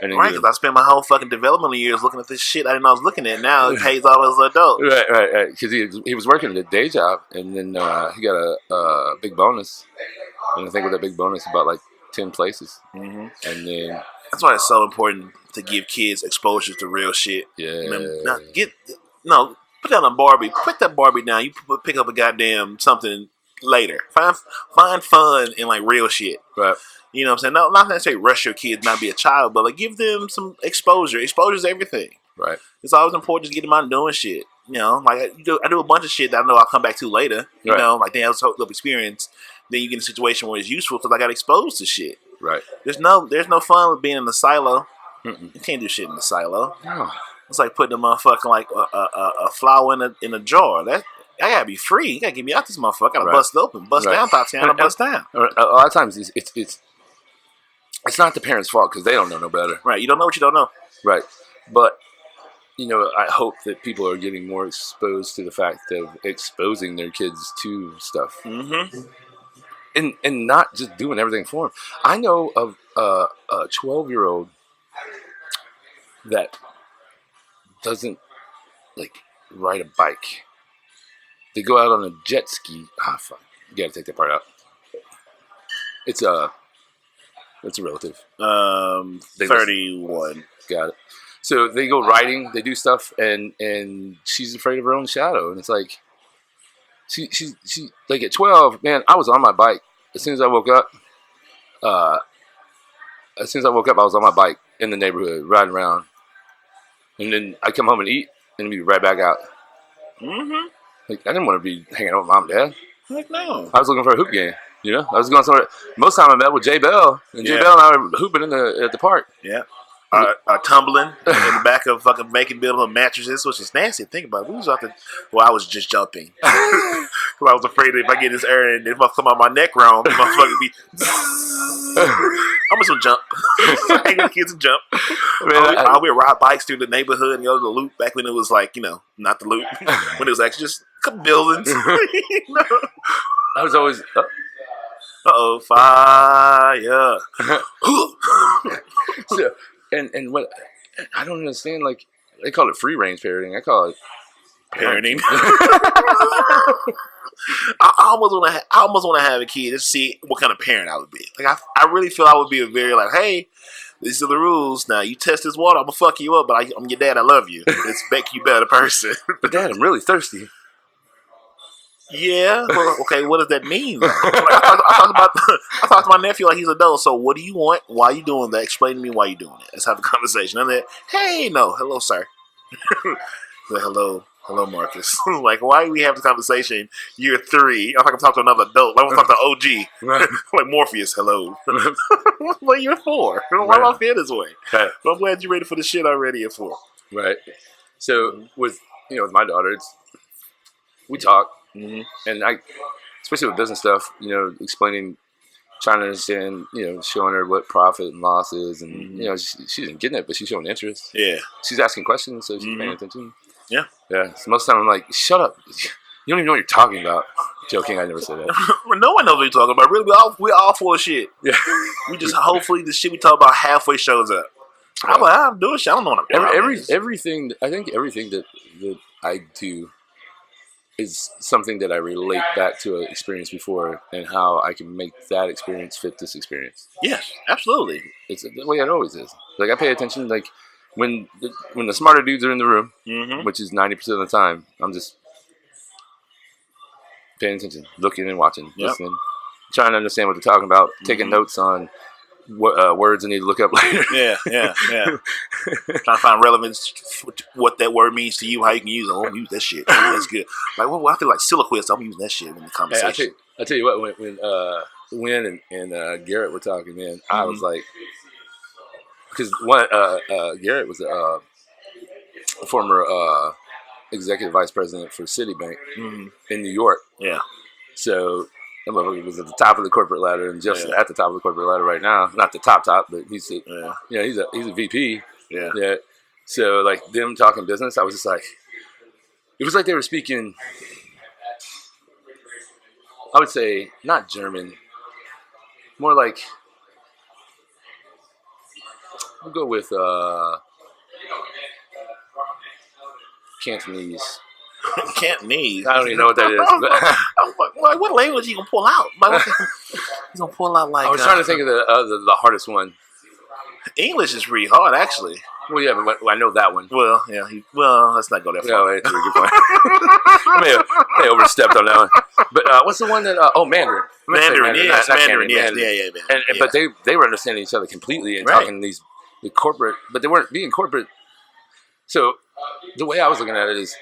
Speaker 2: And
Speaker 1: right, because I spent my whole fucking development years looking at this shit I didn't know I was looking at. Now it pays off as an adult.
Speaker 2: Right. Because he was working at a day job, and then he got a big bonus. And I think with that big bonus, about like 10 places. And then
Speaker 1: that's why it's so important to give kids exposure to real shit.
Speaker 2: Yeah.
Speaker 1: Put down a Barbie. Put that Barbie down. You pick up a goddamn something later. Find fun in like real shit.
Speaker 2: Right.
Speaker 1: You know what I'm saying? No, not necessarily rush your kids not be a child, but like give them some exposure. Exposure's everything.
Speaker 2: Right.
Speaker 1: It's always important to get them out doing shit. You know, like I do a bunch of shit that I know I'll come back to later. You know, like damn, it's a hooked up experience. Then you get in a situation where it's useful because I got exposed to shit.
Speaker 2: Right.
Speaker 1: There's no fun with being in the silo. You can't do shit in the silo.
Speaker 2: No.
Speaker 1: It's like putting a motherfucking like a flower in a jar. I gotta be free. You gotta get me out this motherfucker. I gotta bust it open, bust down, Tatiana, bust down.
Speaker 2: A lot of times it's not the parents' fault because they don't know no better.
Speaker 1: Right. You don't know what you don't know.
Speaker 2: Right. But you know, I hope that people are getting more exposed to the fact of exposing their kids to stuff, and not just doing everything for them. I know of a 12-year-old that doesn't like ride a bike. They go out on a jet ski. Fuck. You gotta take that part out. It's a relative.
Speaker 1: 31.
Speaker 2: Got it. So they go riding, they do stuff, and she's afraid of her own shadow. And it's like, she like at 12, man, I was on my bike. As soon as I woke up, I was on my bike in the neighborhood, riding around. And then I come home and eat, and be right back out. Like, I didn't want to be hanging out with mom and dad.
Speaker 1: Heck no.
Speaker 2: I was looking for a hoop game. You know, I was going somewhere. Most of the time I met with Jay Bell, and Jay Bell and I were hooping at the park. Yeah.
Speaker 1: Tumbling in the back of fucking making building mattresses, which is nasty to think about. We was out there. Well, I was just jumping. I was afraid that if I get this air and if I come out my neck wrong, the motherfucker be. I'm just gonna jump. Hang with the kids and jump. I would ride bikes through the neighborhood and go to the loop back when it was like, you know, not the loop. When it was actually just a couple buildings.
Speaker 2: I was always.
Speaker 1: Fire.
Speaker 2: So, and what I don't understand, like, They call it free range parenting. I call it
Speaker 1: parenting. I almost want to have a kid to see what kind of parent I would be. Like I really feel I would be a very like, hey, these are the rules. Now you test this water, I'm gonna fuck you up, but I'm your dad. I love you. Let's make you a better person.
Speaker 2: But Dad, I'm really thirsty.
Speaker 1: Yeah. Well, okay. What does that mean? Like, I talk to my nephew like he's an adult. So what do you want? Why are you doing that? Explain to me why you're doing it. Let's have a conversation. And then, hey, no, hello, sir. Like, hello, Marcus. Like, why do we have the conversation? Year 3. I think I'm talking to another adult. Like, I'm talking to OG.
Speaker 2: Right.
Speaker 1: Like Morpheus. Hello. What year 4? Why do I feel this way?
Speaker 2: Right.
Speaker 1: But I'm glad you're ready for the shit already at 4.
Speaker 2: Right. So with my daughter, we talk, and I, especially with business stuff, explaining, trying to understand, showing her what profit and loss is, and she isn't getting it, but she's showing interest.
Speaker 1: Yeah.
Speaker 2: She's asking questions, so she's paying attention.
Speaker 1: Yeah.
Speaker 2: Yeah. So most of the time I'm like, shut up. You don't even know what you're talking about. Joking, I never said that.
Speaker 1: No one knows what you're talking about. Really, we all full of shit. Yeah. We just hopefully the shit we talk about halfway shows up. I'm like, I'm doing shit. I don't know what I'm doing.
Speaker 2: Everything. I think everything that I do is something that I relate back to an experience before, and how I can make that experience fit this experience.
Speaker 1: Yes, absolutely.
Speaker 2: It's the way it always is. Like I pay attention. Like when the smarter dudes are in the room, which is 90% of the time, I'm just paying attention, looking and watching, listening, trying to understand what they're talking about, taking notes on what words I need to look up later. Yeah.
Speaker 1: Trying to find relevance, what that word means to you, how you can use it. Oh, use that shit. Oh, that's good. Like, well, I feel like siliquist. I'm using that shit in the conversation.
Speaker 2: Hey, I tell you what, when Wynn and Garrett were talking, man, I was like, because Garrett was a former executive vice president for Citibank in New York. Yeah. So that motherfucker was at the top of the corporate ladder, and just at the top of the corporate ladder right now. Not the top, but he's a VP. Yeah. So like them talking business, I was just like, it was like they were speaking. I would say not German, more like we'll go with Cantonese.
Speaker 1: Cantonese.
Speaker 2: I don't even know what that is.
Speaker 1: Like, what language you gonna pull out? He's gonna pull out like.
Speaker 2: I was trying to think of the hardest one.
Speaker 1: English is pretty hard, actually.
Speaker 2: Well, yeah, but I know that one.
Speaker 1: Well, yeah. Let's not go that far.
Speaker 2: No, that's a good point. I may overstepped on that one. But what's the one that? Mandarin.
Speaker 1: Mandarin. Yes, Mandarin.
Speaker 2: Yes.
Speaker 1: Yeah.
Speaker 2: But they were understanding each other completely and talking the corporate, but they weren't being corporate. So the way I was looking at it is,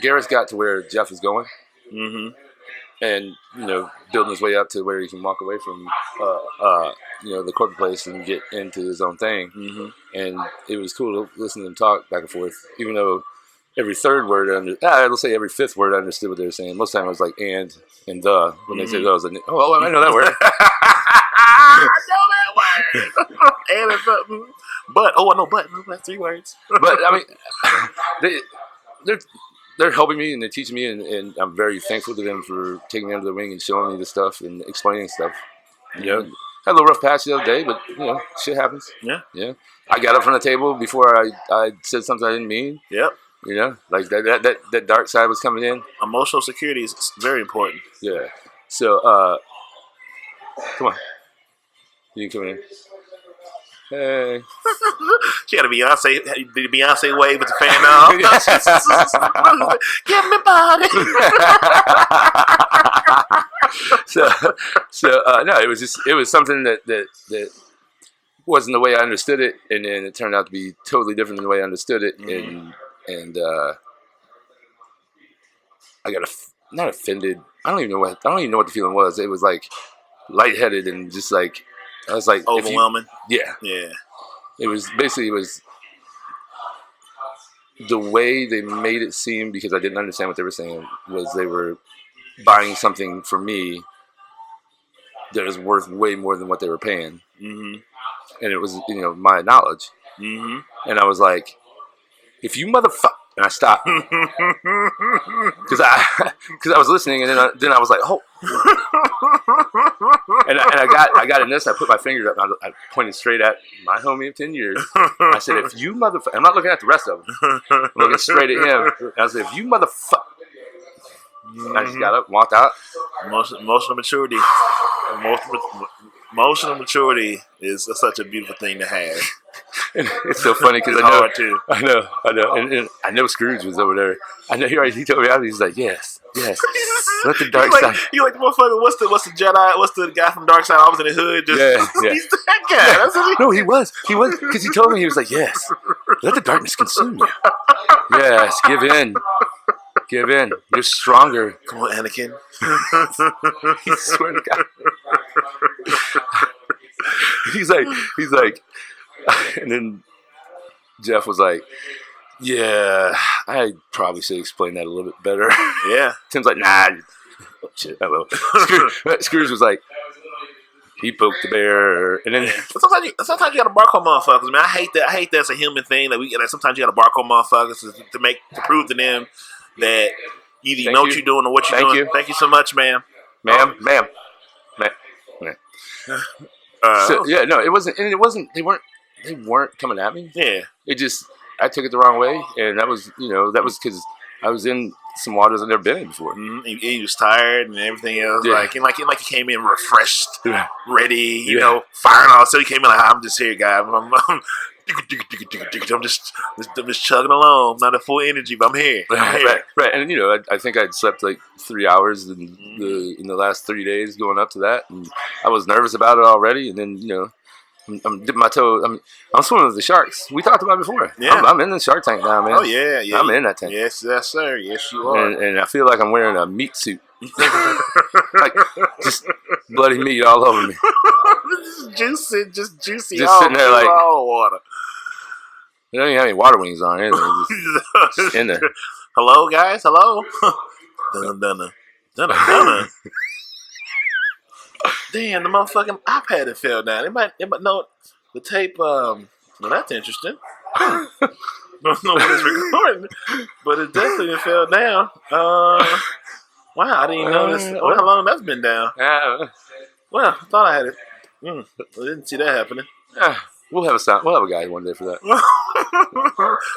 Speaker 2: Garrett's got to where Jeff is going, and building his way up to where he can walk away from the corporate place and get into his own thing. And it was cool to listen to them talk back and forth, even though every third word let's say every fifth word I understood what they were saying. Most of the time it was like and the when they say those. I know that word.
Speaker 1: I know that word. And it's but I know but. That's 3 words.
Speaker 2: But I mean, they're helping me and they're teaching me, and I'm very thankful to them for taking me under the wing and showing me the stuff and explaining stuff. Had a little rough patch the other day, but shit happens. Yeah. I got up from the table before I said something I didn't mean. Yep. Like that dark side was coming in.
Speaker 1: Emotional security is very important.
Speaker 2: Yeah. So come on, you can come in. Hey.
Speaker 1: She had a Beyonce wave with the fan on. Give me body.
Speaker 2: No, it was something that wasn't the way I understood it, and then it turned out to be totally different than the way I understood it, and I got not offended. I don't even know what the feeling was. It was like lightheaded and just like. I was like
Speaker 1: overwhelming.
Speaker 2: Yeah. It was the way they made it seem, because I didn't understand what they were saying, was they were buying something for me that was worth way more than what they were paying. And it was my knowledge. And I was like, if you And I stopped because I was listening, and then I was like, oh, and I got in this. I put my finger up. And I pointed straight at my homie of 10 years. I said, if you motherfucker, I'm not looking at the rest of them. I'm looking straight at him. And I said, if you motherfucker. I just got up, and walked out.
Speaker 1: Emotional maturity. Emotional maturity is such a beautiful thing to have.
Speaker 2: And it's so funny because I know, and I know Scrooge was over there. I know he told me out. He's like, yes, let the dark side.
Speaker 1: You like the motherfucker? What's the Jedi? What's the guy from Dark Side? I was in the hood. Just,
Speaker 2: yeah.
Speaker 1: He's that guy. That's what
Speaker 2: No, he was because he told me he was like, yes, let the darkness consume you. Yes, give in. You're stronger.
Speaker 1: Come on, Anakin.
Speaker 2: He swear to God. He's like, and then Jeff was like, yeah, I probably should explain that a little bit better.
Speaker 1: Yeah.
Speaker 2: Tim's like, nah. Oh, shit, I will. Scrooge was like, he poked the bear, and then
Speaker 1: sometimes you gotta bark on motherfuckers. Man, I hate that. I hate that's a human thing. Like sometimes you gotta bark on motherfuckers to prove to them that either you know what you're doing or what you're doing. Thank you so much, ma'am.
Speaker 2: Ma'am. So, yeah, no, it wasn't. They weren't coming at me.
Speaker 1: Yeah.
Speaker 2: It just, I took it the wrong way, and that was because I was in some waters I've never been in before.
Speaker 1: Mm-hmm. He was tired and everything else. Yeah. Like he came in refreshed, ready, you know, firing all. So he came in like, I'm just here, guy. I'm just chugging along, not at full energy, but I'm here.
Speaker 2: Right. And I think I'd slept like 3 hours in the last 3 days going up to that, and I was nervous about it already. And then I'm dipping my toe. I'm swimming with the sharks. We talked about it before. Yeah, I'm in the shark tank now, man.
Speaker 1: Oh yeah.
Speaker 2: I'm in that tank.
Speaker 1: Yes, sir. Yes, you are.
Speaker 2: And I feel like I'm wearing a meat suit, like just bloody meat all over me.
Speaker 1: Juicy.
Speaker 2: Just sitting there like
Speaker 1: all water.
Speaker 2: They don't even have any water wings on it. Just in there.
Speaker 1: Hello, guys. Hello. Dunna. Damn, the motherfucking iPad had fell down. It might no the tape. Well, that's interesting. I don't know what it's recording, but it definitely fell down. Wow, I didn't even notice. How long that's been down? Well, I thought I had it. I didn't see that happening.
Speaker 2: We'll have a guy one day for that.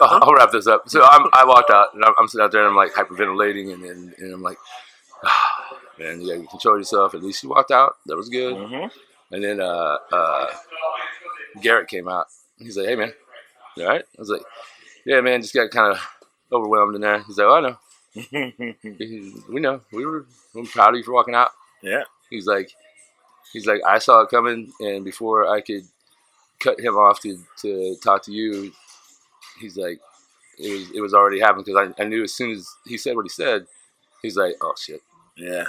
Speaker 2: I'll wrap this up. So I walked out and I'm sitting out there and I'm like hyperventilating and I'm like, man, you gotta control yourself. At least you walked out. That was good. Mm-hmm. And then Garrett came out. He's like, hey man, you all right? I was like, yeah man, just got kind of overwhelmed in there. He's like, oh, I know. We know. We're proud of you for walking out.
Speaker 1: Yeah.
Speaker 2: He's like, I saw it coming, and before I could cut him off to talk to you, he's like, it was already happening because I knew as soon as he said what he said, he's like, oh shit.
Speaker 1: Yeah.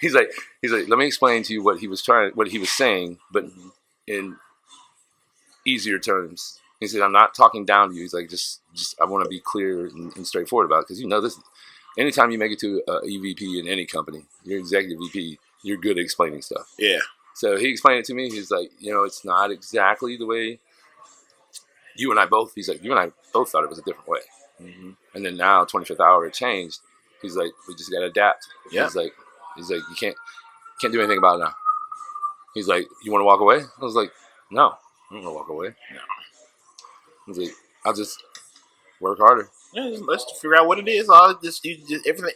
Speaker 2: He's like, let me explain to you what he was saying, but in easier terms. He said, I'm not talking down to you. He's like, just I want to be clear and straightforward about it because this. Anytime you make it to a EVP in any company, you're executive VP, you're good at explaining stuff.
Speaker 1: Yeah.
Speaker 2: So he explained it to me. He's like, it's not exactly the way you and I both. He's like, you and I both thought it was a different way. Mm-hmm. And then now, 25th hour, it changed. He's like, we just got to adapt. Yeah. He's like, you can't do anything about it now. He's like, you want to walk away? I was like, no, I don't want to walk away. No. He's like, I'll just work harder.
Speaker 1: Yeah, let's figure out what it is.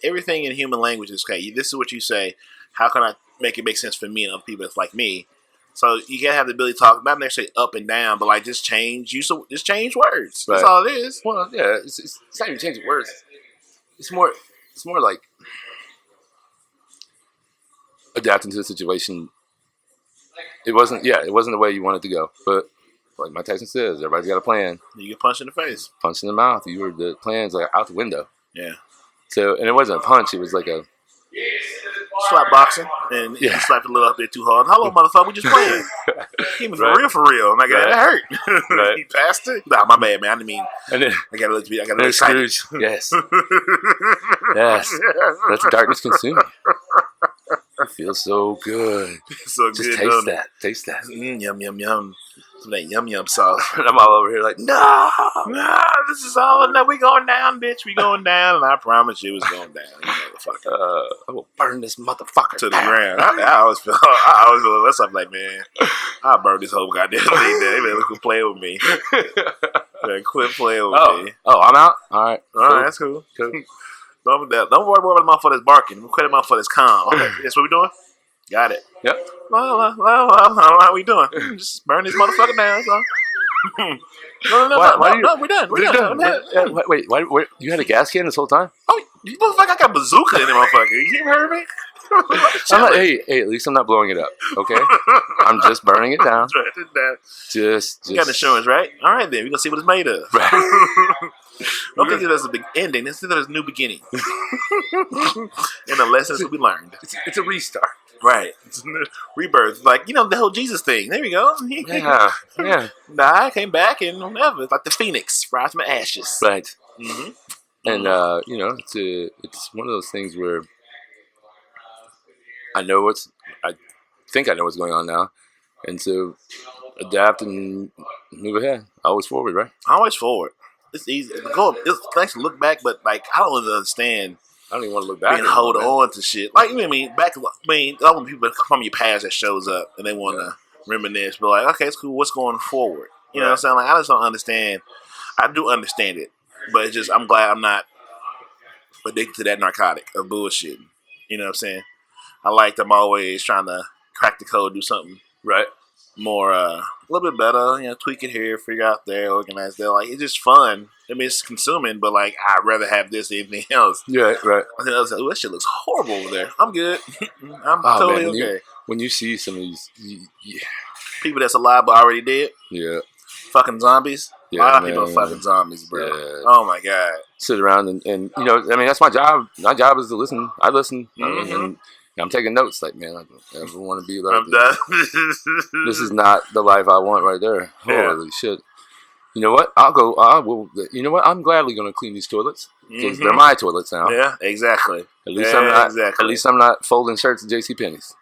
Speaker 1: Everything in human language is okay. This is what you say. How can I make it make sense for me and other people that's like me? So you gotta have the ability to talk, not necessarily up and down, but like just change words. Right. That's all it is.
Speaker 2: Well, yeah, it's not even changing words. It's more like adapting to the situation. It wasn't the way you wanted to go, but like Mike Tyson says, everybody's got a plan.
Speaker 1: You get punched in the face,
Speaker 2: punched in the mouth. The plan's like out the window.
Speaker 1: Yeah.
Speaker 2: So, and it wasn't a punch; it was like a
Speaker 1: slap boxing, and you slapped a little up there too hard. Hello, motherfucker, we just playing. He was for real. And I got that hurt. Right. He passed it. Nah, my bad, man. I didn't mean. And then I got to look excited.
Speaker 2: Yes. Yes. Let the darkness consume you. It feels so good.
Speaker 1: So
Speaker 2: just
Speaker 1: good.
Speaker 2: Taste that.
Speaker 1: Yum, yum, yum. Some of that yum sauce.
Speaker 2: And I'm all over here like, no,
Speaker 1: This is all. No, we going down, bitch. We going down, and I promise you, it's going down, you motherfucker.
Speaker 2: I will burn this motherfucker
Speaker 1: To the ground. I always feel. That's something like, man, I'll burn this whole goddamn thing down. They better quit playing with me. Man, quit playing with me.
Speaker 2: Oh, I'm out. All right,
Speaker 1: That's cool. Don't worry about the motherfucker that's barking. We're quitting the motherfucker that's calm. Okay, that's what we doing. Got it.
Speaker 2: Yep.
Speaker 1: Well, how we doing? Just burn this motherfucker down. So. No, we're done. We're done.
Speaker 2: Wait, why, you had a gas can this whole time?
Speaker 1: Oh, you motherfucker, I got a bazooka in there, motherfucker. You heard me?
Speaker 2: Hey, at least I'm not blowing it up, okay? I'm just burning it down. Just.
Speaker 1: You got insurance, right? All right, then. We're going to see what it's made of.
Speaker 2: Right.
Speaker 1: Don't think there's a big ending. Let's think there's a new beginning. And the lessons will be learned.
Speaker 2: It's a restart.
Speaker 1: Right. Rebirth. Like, the whole Jesus thing. There we go.
Speaker 2: Yeah.
Speaker 1: Nah, I came back and whatever. It's like the phoenix. Rise from the ashes.
Speaker 2: Right.
Speaker 1: Mm-hmm.
Speaker 2: And, it's one of those things where I think I know what's going on now. And so adapt and move ahead. Always forward, right?
Speaker 1: Always forward. It's easy. It's nice to look back, but, like, I don't understand.
Speaker 2: I don't even want to look back.
Speaker 1: And hold on to shit. Like, you know what I mean? All when people from your past that shows up and they want to reminisce, but like, okay, it's cool. What's going forward? You know what I'm saying? Like, I just don't understand. I do understand it, but it's just, I'm glad I'm not addicted to that narcotic of bullshit. You know what I'm saying? I'm always trying to crack the code, do something more, a little bit better, tweak it here, figure out there, organize there. Like, it's just fun. I mean, it's consuming, but like, I'd rather have this than anything else.
Speaker 2: Yeah, right.
Speaker 1: I think I was like, that shit looks horrible over there. I'm good. I'm totally okay.
Speaker 2: When you see some of these
Speaker 1: people that's alive but already dead, fucking zombies.
Speaker 2: Yeah,
Speaker 1: a lot of people are fucking zombies, bro.
Speaker 2: Yeah.
Speaker 1: Oh my god.
Speaker 2: Sit around and that's my job. My job is to listen. I listen.
Speaker 1: Mm-hmm.
Speaker 2: And I'm taking notes. Like, man, I don't ever want to be like this. This is not the life I want right there. Holy shit. You know what? You know what? I'm gladly going to clean these toilets because they're my toilets now.
Speaker 1: Yeah, exactly.
Speaker 2: At least I'm not folding shirts at JCPenney's.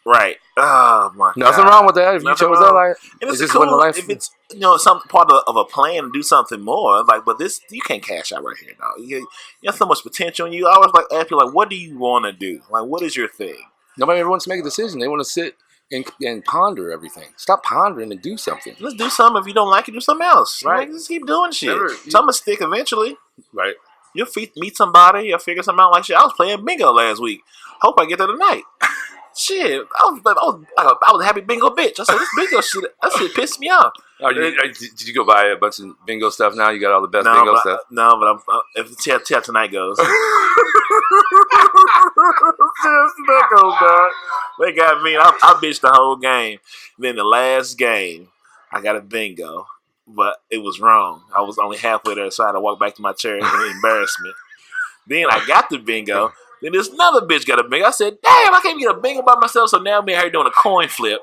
Speaker 1: Right. Oh my god.
Speaker 2: Nothing wrong with that. If you chose that, like,
Speaker 1: and it's
Speaker 2: just
Speaker 1: cool
Speaker 2: the life.
Speaker 1: If it's some part of a plan to do something more. Like, but this you can't cash out right here, dog. You have so much potential, and you always like ask people like, what do you want to do? Like, what is your thing?
Speaker 2: Nobody ever wants to make a decision. They want to sit and ponder everything. Stop pondering and do something.
Speaker 1: Let's do something. If you don't like it, do something else.
Speaker 2: Right.
Speaker 1: Like, just keep doing shit. Something will stick eventually.
Speaker 2: Right.
Speaker 1: You'll meet somebody. You'll figure something out. Like, shit, I was playing bingo last week. Hope I get there tonight. Shit, I was a happy bingo bitch. I said, this bingo shit, that shit pissed me off.
Speaker 2: Did you go buy a bunch of bingo stuff now? You got all the best bingo stuff?
Speaker 1: No, but if see how tonight goes. They got me. I bitched the whole game. Then the last game, I got a bingo, but it was wrong. I was only halfway there, so I had to walk back to my chair in embarrassment. Then I got the bingo. Then this another bitch got a bingo. I said, damn, I can't get a bingo by myself. So now me and her doing a coin flip.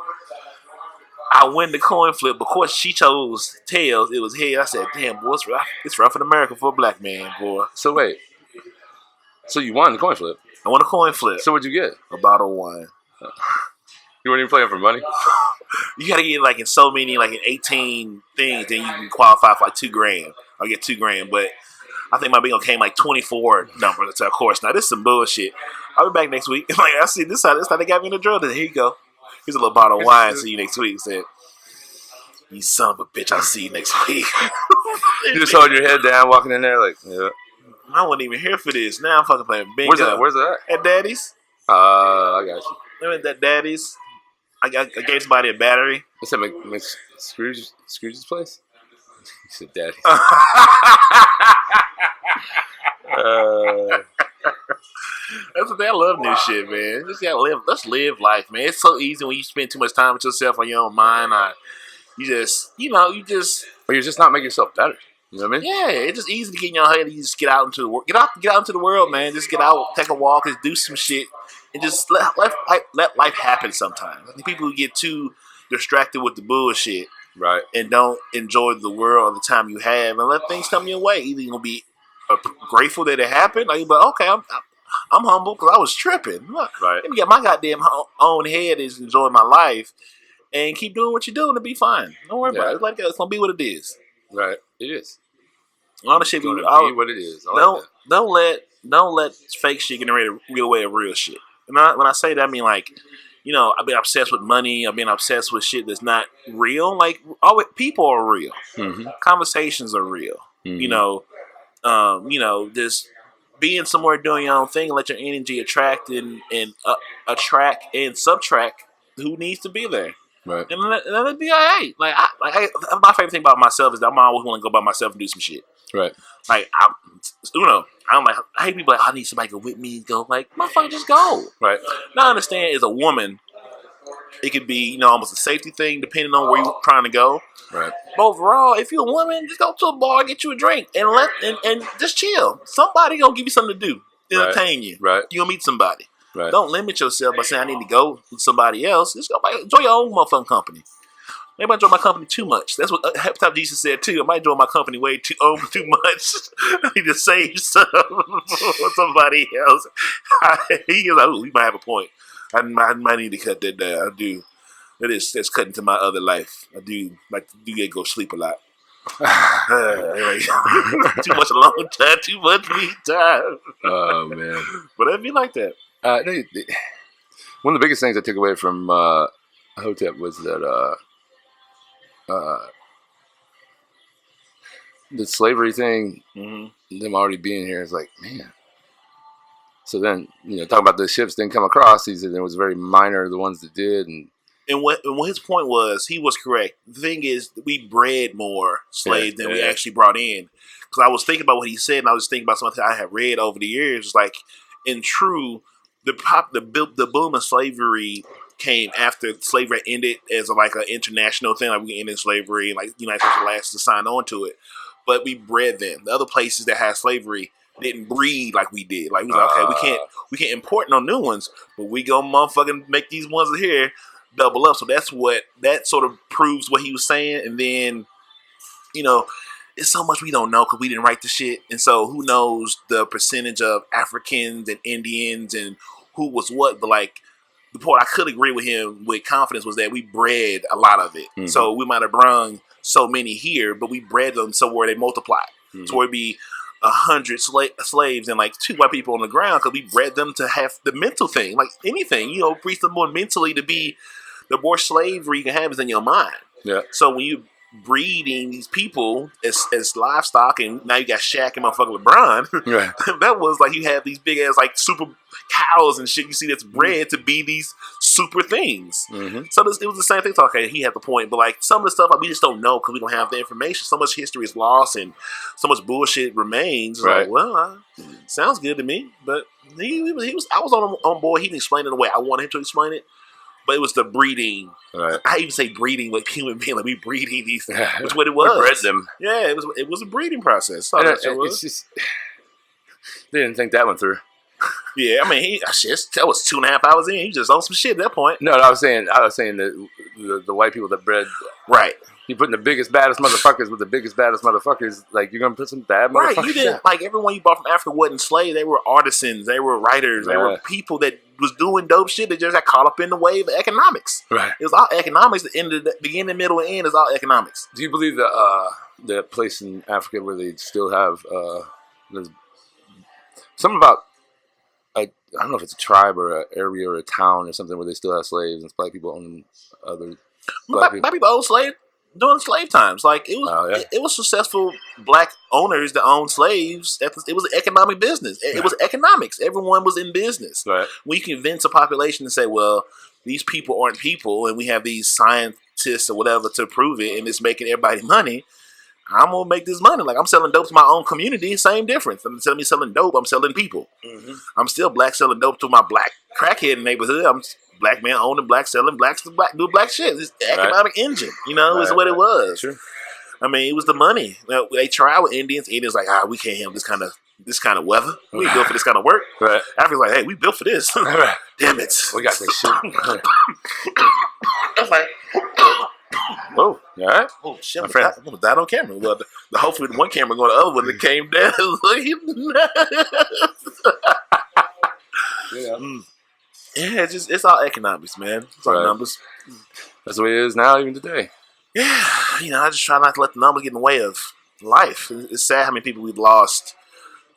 Speaker 1: I win the coin flip. Of course, she chose tails. It was head. I said, damn, boy, it's rough in America for a black man, boy.
Speaker 2: So wait. So you won the coin flip?
Speaker 1: I won a coin flip.
Speaker 2: So what'd you get?
Speaker 1: A bottle of wine.
Speaker 2: You weren't even playing for money?
Speaker 1: You got to get like in so many, like in 18 things, then you can qualify for like $2,000. I'll get $2,000, but I think my bingo came like 24 numbers. So of course, now this is some bullshit. I'll be back next week. Like, I see this how they got me in the drill. Then here you go. Here's a little bottle of wine. See you next week. Said, you son of a bitch, I'll see you next week.
Speaker 2: You just hold your head down, walking in there like, yeah.
Speaker 1: I wasn't even here for this. Now I'm fucking playing bingo.
Speaker 2: Where's that?
Speaker 1: At Daddy's.
Speaker 2: I got you.
Speaker 1: Remember that Daddy's? I gave somebody a battery.
Speaker 2: What's that, Scrooge's place? He said, Daddy.
Speaker 1: That's what they love new shit, man. Just gotta live. Let's live life, man. It's so easy when you spend too much time with yourself on your own mind. Or
Speaker 2: you're just not making yourself better. You know what I mean?
Speaker 1: Yeah, it's just easy to get in your head and you just get out into the world. Get out into the world, man. Just get out, take a walk, just do some shit, and just let life happen sometimes. I think people who get too distracted with the bullshit,
Speaker 2: right,
Speaker 1: and don't enjoy the world or the time you have, and let things come your way. Either you're gonna be grateful that it happened, or you're like, okay, I'm humble because I was tripping.
Speaker 2: Right.
Speaker 1: Let me get my goddamn own head is enjoying my life, and keep doing what you're doing to be fine. Don't worry about it. It's gonna be what it is.
Speaker 2: Right. It is.
Speaker 1: All the shit
Speaker 2: It's gonna be what it is.
Speaker 1: Don't let fake shit get ready to get away with real shit. And when I say that, I mean like, I've been obsessed with money. I've been obsessed with shit that's not real. Like, people are real.
Speaker 2: Mm-hmm.
Speaker 1: Conversations are real.
Speaker 2: Mm-hmm.
Speaker 1: Just being somewhere doing your own thing and let your energy attract and attract and subtract who needs to be there.
Speaker 2: Right.
Speaker 1: And let it be all right. My favorite thing about myself is that I'm always want to go by myself and do some shit.
Speaker 2: Right.
Speaker 1: Like, I'm like, I hate people like, I need somebody to go with me. Go, like, motherfucker, just go.
Speaker 2: Right.
Speaker 1: Now, I understand as a woman, it could be, almost a safety thing depending on where you're trying to go.
Speaker 2: Right.
Speaker 1: But overall, if you're a woman, just go to a bar, get you a drink, and just chill. Somebody gonna give you something to do, entertain you.
Speaker 2: Right.
Speaker 1: You gonna meet somebody.
Speaker 2: Right.
Speaker 1: Don't limit yourself by saying I need to go with somebody else. Just go enjoy your own motherfucking company. Maybe I enjoy my company too much. That's what Heptop Jesus said too. I might enjoy my company way too much. I need to save some for somebody else. He was like, "Ooh, we might have a point. I might need to cut that down. I do. That's cutting to my other life. I do like to get to go sleep a lot. Too much alone time, too much me time.
Speaker 2: Oh man,
Speaker 1: But it'd be like that.
Speaker 2: One of the biggest things I took away from Hotep was that the slavery thing, them already being here, is like, man. So then, talking about the ships didn't come across. He said it was very minor, the ones that did, and
Speaker 1: what his point was, he was correct. The thing is, we bred more slaves than we actually brought in. Because I was thinking about what he said, and I was thinking about something I had read over the years. It's like, in true, the boom of slavery came after slavery ended as like an international thing. Like, we ended slavery, and like the United States was the last to sign on to it. But we bred them. The other places that had slavery didn't breed like we did. Like, we was like, okay, we can't import no new ones, but we gonna motherfucking make these ones here double up. So that sort of proves what he was saying. And then, it's so much we don't know because we didn't write the shit. And so who knows the percentage of Africans and Indians and who was what. But like, the point I could agree with him with confidence was that we bred a lot of it. Mm-hmm. So we might have brung so many here, but we bred them somewhere they multiplied. Mm-hmm. So it'd be 100 slaves and like 2 white people on the ground because we bred them to have the mental thing. Like anything, breed them more mentally to be. The more slavery you can have is in your mind. Yeah. So when you breeding these people as livestock, and now you got Shaq and motherfucking LeBron, right. That was like you have these big ass like super cows and shit. You see that's bred to be these super things. Mm-hmm. So it was the same thing. So, okay, he had the point, but like some of the stuff we just don't know because we don't have the information. So much history is lost and so much bullshit remains. Right. Like, well, sounds good to me, but he was. I was on board. He didn't explain it the way I wanted him to explain it. But it was the breeding. Right. I even say breeding like human being, like we breeding these things. Which what it was. We bred them. Yeah, it was a breeding process. So
Speaker 2: it's just they didn't think that one through.
Speaker 1: Yeah, I mean, that was 2.5 hours in. He just on some shit at that point.
Speaker 2: No, I was saying that the white people that bred.
Speaker 1: Right.
Speaker 2: You putting the biggest, baddest motherfuckers with the biggest, baddest motherfuckers. Like, you're going to put some bad motherfuckers. Right,
Speaker 1: you didn't, like, everyone you bought from Africa wasn't slaves. They were artisans. They were writers. They were people that was doing dope shit that just got caught up in the wave of economics. Right. It was all economics. The beginning, middle, and end is all economics.
Speaker 2: Do you believe the place in Africa where they still have something about, I don't know if it's a tribe or an area or a town or something where they still have slaves and black people own other
Speaker 1: black people own slaves during slave times. Like it was successful black owners that owned slaves. It was an economic business. It was economics. Everyone was in business. Right. When you convince a population to say, well, these people aren't people and we have these scientists or whatever to prove it and it's making everybody money, I'm gonna make this money. Like I'm selling dope to my own community, same difference. Instead of me selling dope, I'm selling people. Mm-hmm. I'm still black selling dope to my black crackhead neighborhood. I'm black man owning black, selling blacks to black, doing black shit. It's the economic engine, is what it was. Sure. I mean, it was the money. They tried with Indians. Indians like, we can't handle this kind of weather. We ain't built for this kind of work. Right. Africans like, hey, we built for this. Right. Damn it,
Speaker 2: we got this shit.
Speaker 1: That's like.
Speaker 2: Oh, all right.
Speaker 1: Oh shit! I'm gonna die on camera. Well, hopefully the one camera going the other one that came down. Yeah, it's all economics, man. It's all numbers.
Speaker 2: That's the way it is now, even today.
Speaker 1: Yeah, I just try not to let the number get in the way of life. It's sad how many people we've lost.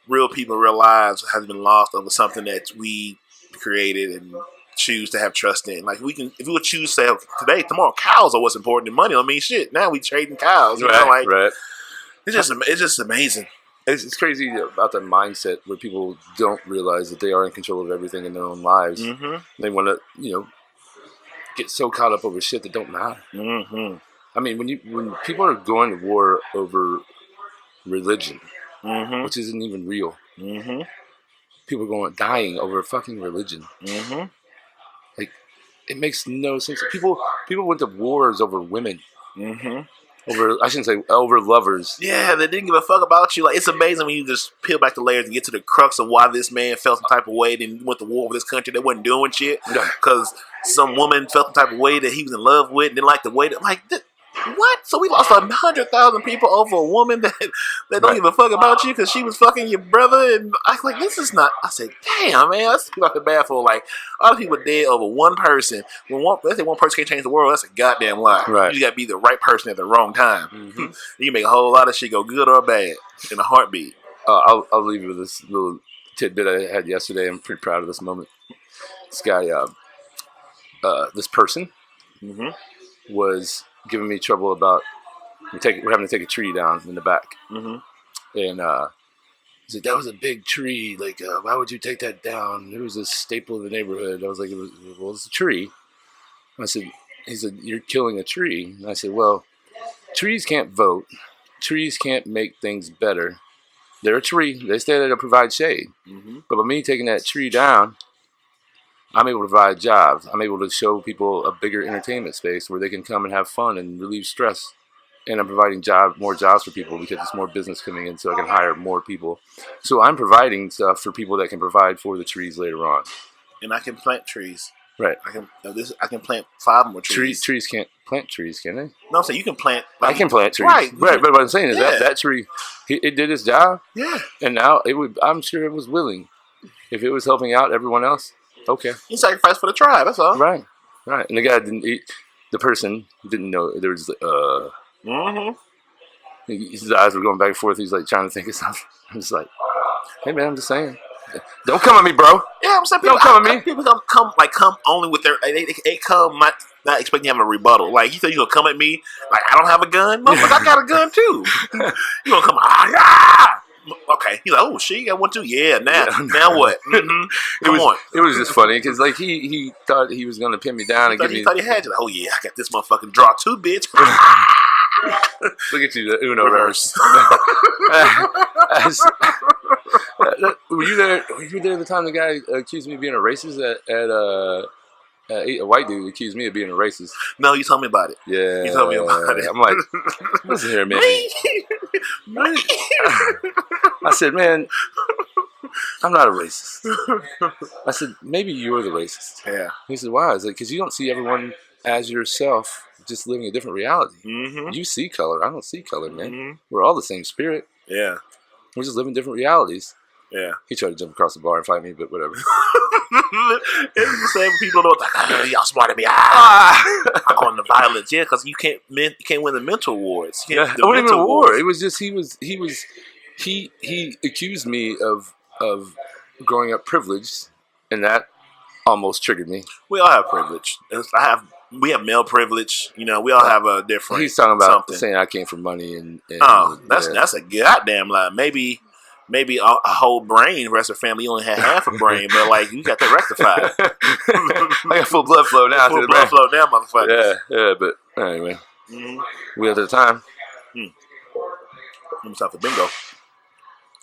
Speaker 1: Real people, real lives have been lost over something that we created and choose to have trust in. Like if we would choose to have today, tomorrow, cows are what's important than money. I mean, shit. Now we trading cows.
Speaker 2: Right.
Speaker 1: It's just amazing.
Speaker 2: It's crazy about the mindset where people don't realize that they are in control of everything in their own lives.
Speaker 1: Mm-hmm.
Speaker 2: They want to, get so caught up over shit that don't matter.
Speaker 1: Mm-hmm.
Speaker 2: I mean, when people are going to war over religion,
Speaker 1: mm-hmm.
Speaker 2: which isn't even real,
Speaker 1: mm-hmm.
Speaker 2: people are dying over fucking religion.
Speaker 1: Mm-hmm.
Speaker 2: Like, it makes no sense. People went to wars over women.
Speaker 1: Mm-hmm.
Speaker 2: Over lovers.
Speaker 1: Yeah, they didn't give a fuck about you. Like, it's amazing when you just peel back the layers and get to the crux of why this man felt some type of way. Then went to war with this country that wasn't doing shit because some woman felt the type of way that he was in love with, and didn't like the way that what? So we lost 100,000 people over a woman that don't give a fuck about you because she was fucking your brother, and I was like, this is not. I said, damn, man, that's like the bad for like other people dead over one person. Let's say one person can't change the world, that's a goddamn lie.
Speaker 2: Right.
Speaker 1: You got to be the right person at the wrong time.
Speaker 2: Mm-hmm.
Speaker 1: You can make a whole lot of shit go good or bad in a heartbeat.
Speaker 2: I'll leave you with this little tidbit I had yesterday. I'm pretty proud of this moment. This guy, this person, was giving me trouble about we're having to take a tree down in the back, and he said that was a big tree. Like, why would you take that down? It was a staple of the neighborhood. I was like, it's a tree. He said, you're killing a tree. And I said, well, trees can't vote. Trees can't make things better. They're a tree. They stay there to provide shade. But by me taking that tree down, I'm able to provide jobs. I'm able to show people a bigger entertainment space where they can come and have fun and relieve stress. And I'm providing more jobs for people because there's more business coming in, so I can hire more people. So I'm providing stuff for people that can provide for the trees later on.
Speaker 1: And I can plant trees.
Speaker 2: Right.
Speaker 1: I can plant 5 more trees.
Speaker 2: Trees can't plant trees, can they?
Speaker 1: No, I'm saying you can plant.
Speaker 2: I can plant trees.
Speaker 1: Right.
Speaker 2: But what I'm saying is that tree, it did its job.
Speaker 1: Yeah.
Speaker 2: And now I'm sure it was willing. If it was helping out everyone else, okay.
Speaker 1: You sacrifice for the tribe, that's all.
Speaker 2: Right. And the guy the person didn't know there was his eyes were going back and forth. He's like trying to think of something. I'm just like, hey man, I'm just saying. Don't come at me, bro.
Speaker 1: Yeah, I'm saying
Speaker 2: don't come at me.
Speaker 1: People come only with their they come not expecting to have a rebuttal. Like you said, you gonna come at me like I don't have a gun? Motherfucker, I got a gun too. You gonna come? Okay. He's like, oh shit, you got one too? Yeah. Now what?
Speaker 2: It was just funny because like he thought he was gonna pin me down and give me.
Speaker 1: He thought he had you. Like, oh yeah, I got this motherfucking draw too, bitch.
Speaker 2: Look at you, the Uno reverse. Were you there? Were you there the time the guy accused me of being a racist a white dude accused me of being a racist?
Speaker 1: No, you told me about it.
Speaker 2: Yeah,
Speaker 1: you told me about it.
Speaker 2: I'm like, listen here, man. I said, man, I'm not a racist. I said, maybe you're the racist.
Speaker 1: Yeah.
Speaker 2: He said, why? I was like, because you don't see everyone as yourself, just living a different reality. You see color. I don't see color, man. We're all the same spirit.
Speaker 1: Yeah.
Speaker 2: We're just living different realities.
Speaker 1: Yeah.
Speaker 2: He tried to jump across the bar and fight me, but whatever.
Speaker 1: It's the same people don't like, y'all smarter than me. I'm going to violence. Yeah, because you can't win the mental wars.
Speaker 2: It wasn't even a war. It was just he accused me of growing up privileged, and that almost triggered me.
Speaker 1: We all have privilege. We have male privilege. We all have a different.
Speaker 2: He's talking about
Speaker 1: something.
Speaker 2: Saying I came from money and
Speaker 1: that's a goddamn lie. Maybe a whole brain. The rest of the family only had half a brain, but like you got that rectified.
Speaker 2: I got full blood flow now.
Speaker 1: Full blood flow now, motherfucker.
Speaker 2: Yeah. But anyway, we had the time.
Speaker 1: Let me stop the bingo.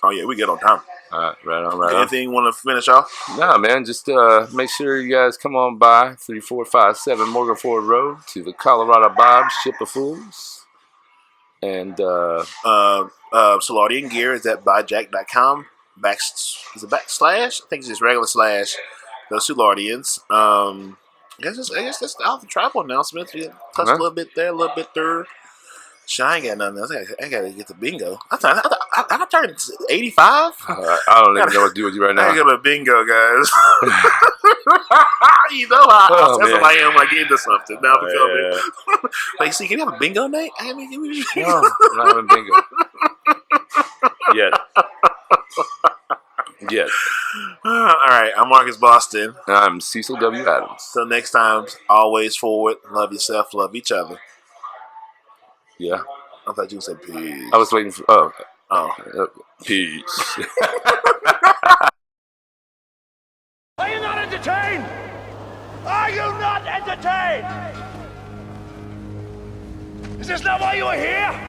Speaker 1: Oh yeah, we get on time.
Speaker 2: All right, right on.
Speaker 1: Anything you want to finish off?
Speaker 2: Nah, man. Just make sure you guys come on by 3457 Morganford Road to the Colorado Bob Ship of Fools. And
Speaker 1: Soulardian Gear is at buyjack.com. Is it backslash? I think it's just regular slash. The Soulardians. I guess that's all the travel announcements. We touched a little bit there, a little bit there. Shit, I ain't got nothing else. I gotta get the bingo. I I turned 85.
Speaker 2: I don't even know what to do with you right
Speaker 1: I
Speaker 2: now.
Speaker 1: got a bingo, guys. You know how sensitive I am when I get into something. Now I'm filming. Like, see, can you have a bingo night? I mean,
Speaker 2: No, I'm not having bingo. Yet.
Speaker 1: All right, I'm Marcus Boston.
Speaker 2: I'm Cecil W. Adams.
Speaker 1: Till next time, always forward. Love yourself, love each other.
Speaker 2: Yeah.
Speaker 1: I thought you said peace.
Speaker 2: I was waiting for. Peace.
Speaker 4: Are you not entertained? Are you not entertained? Is this not why you are here?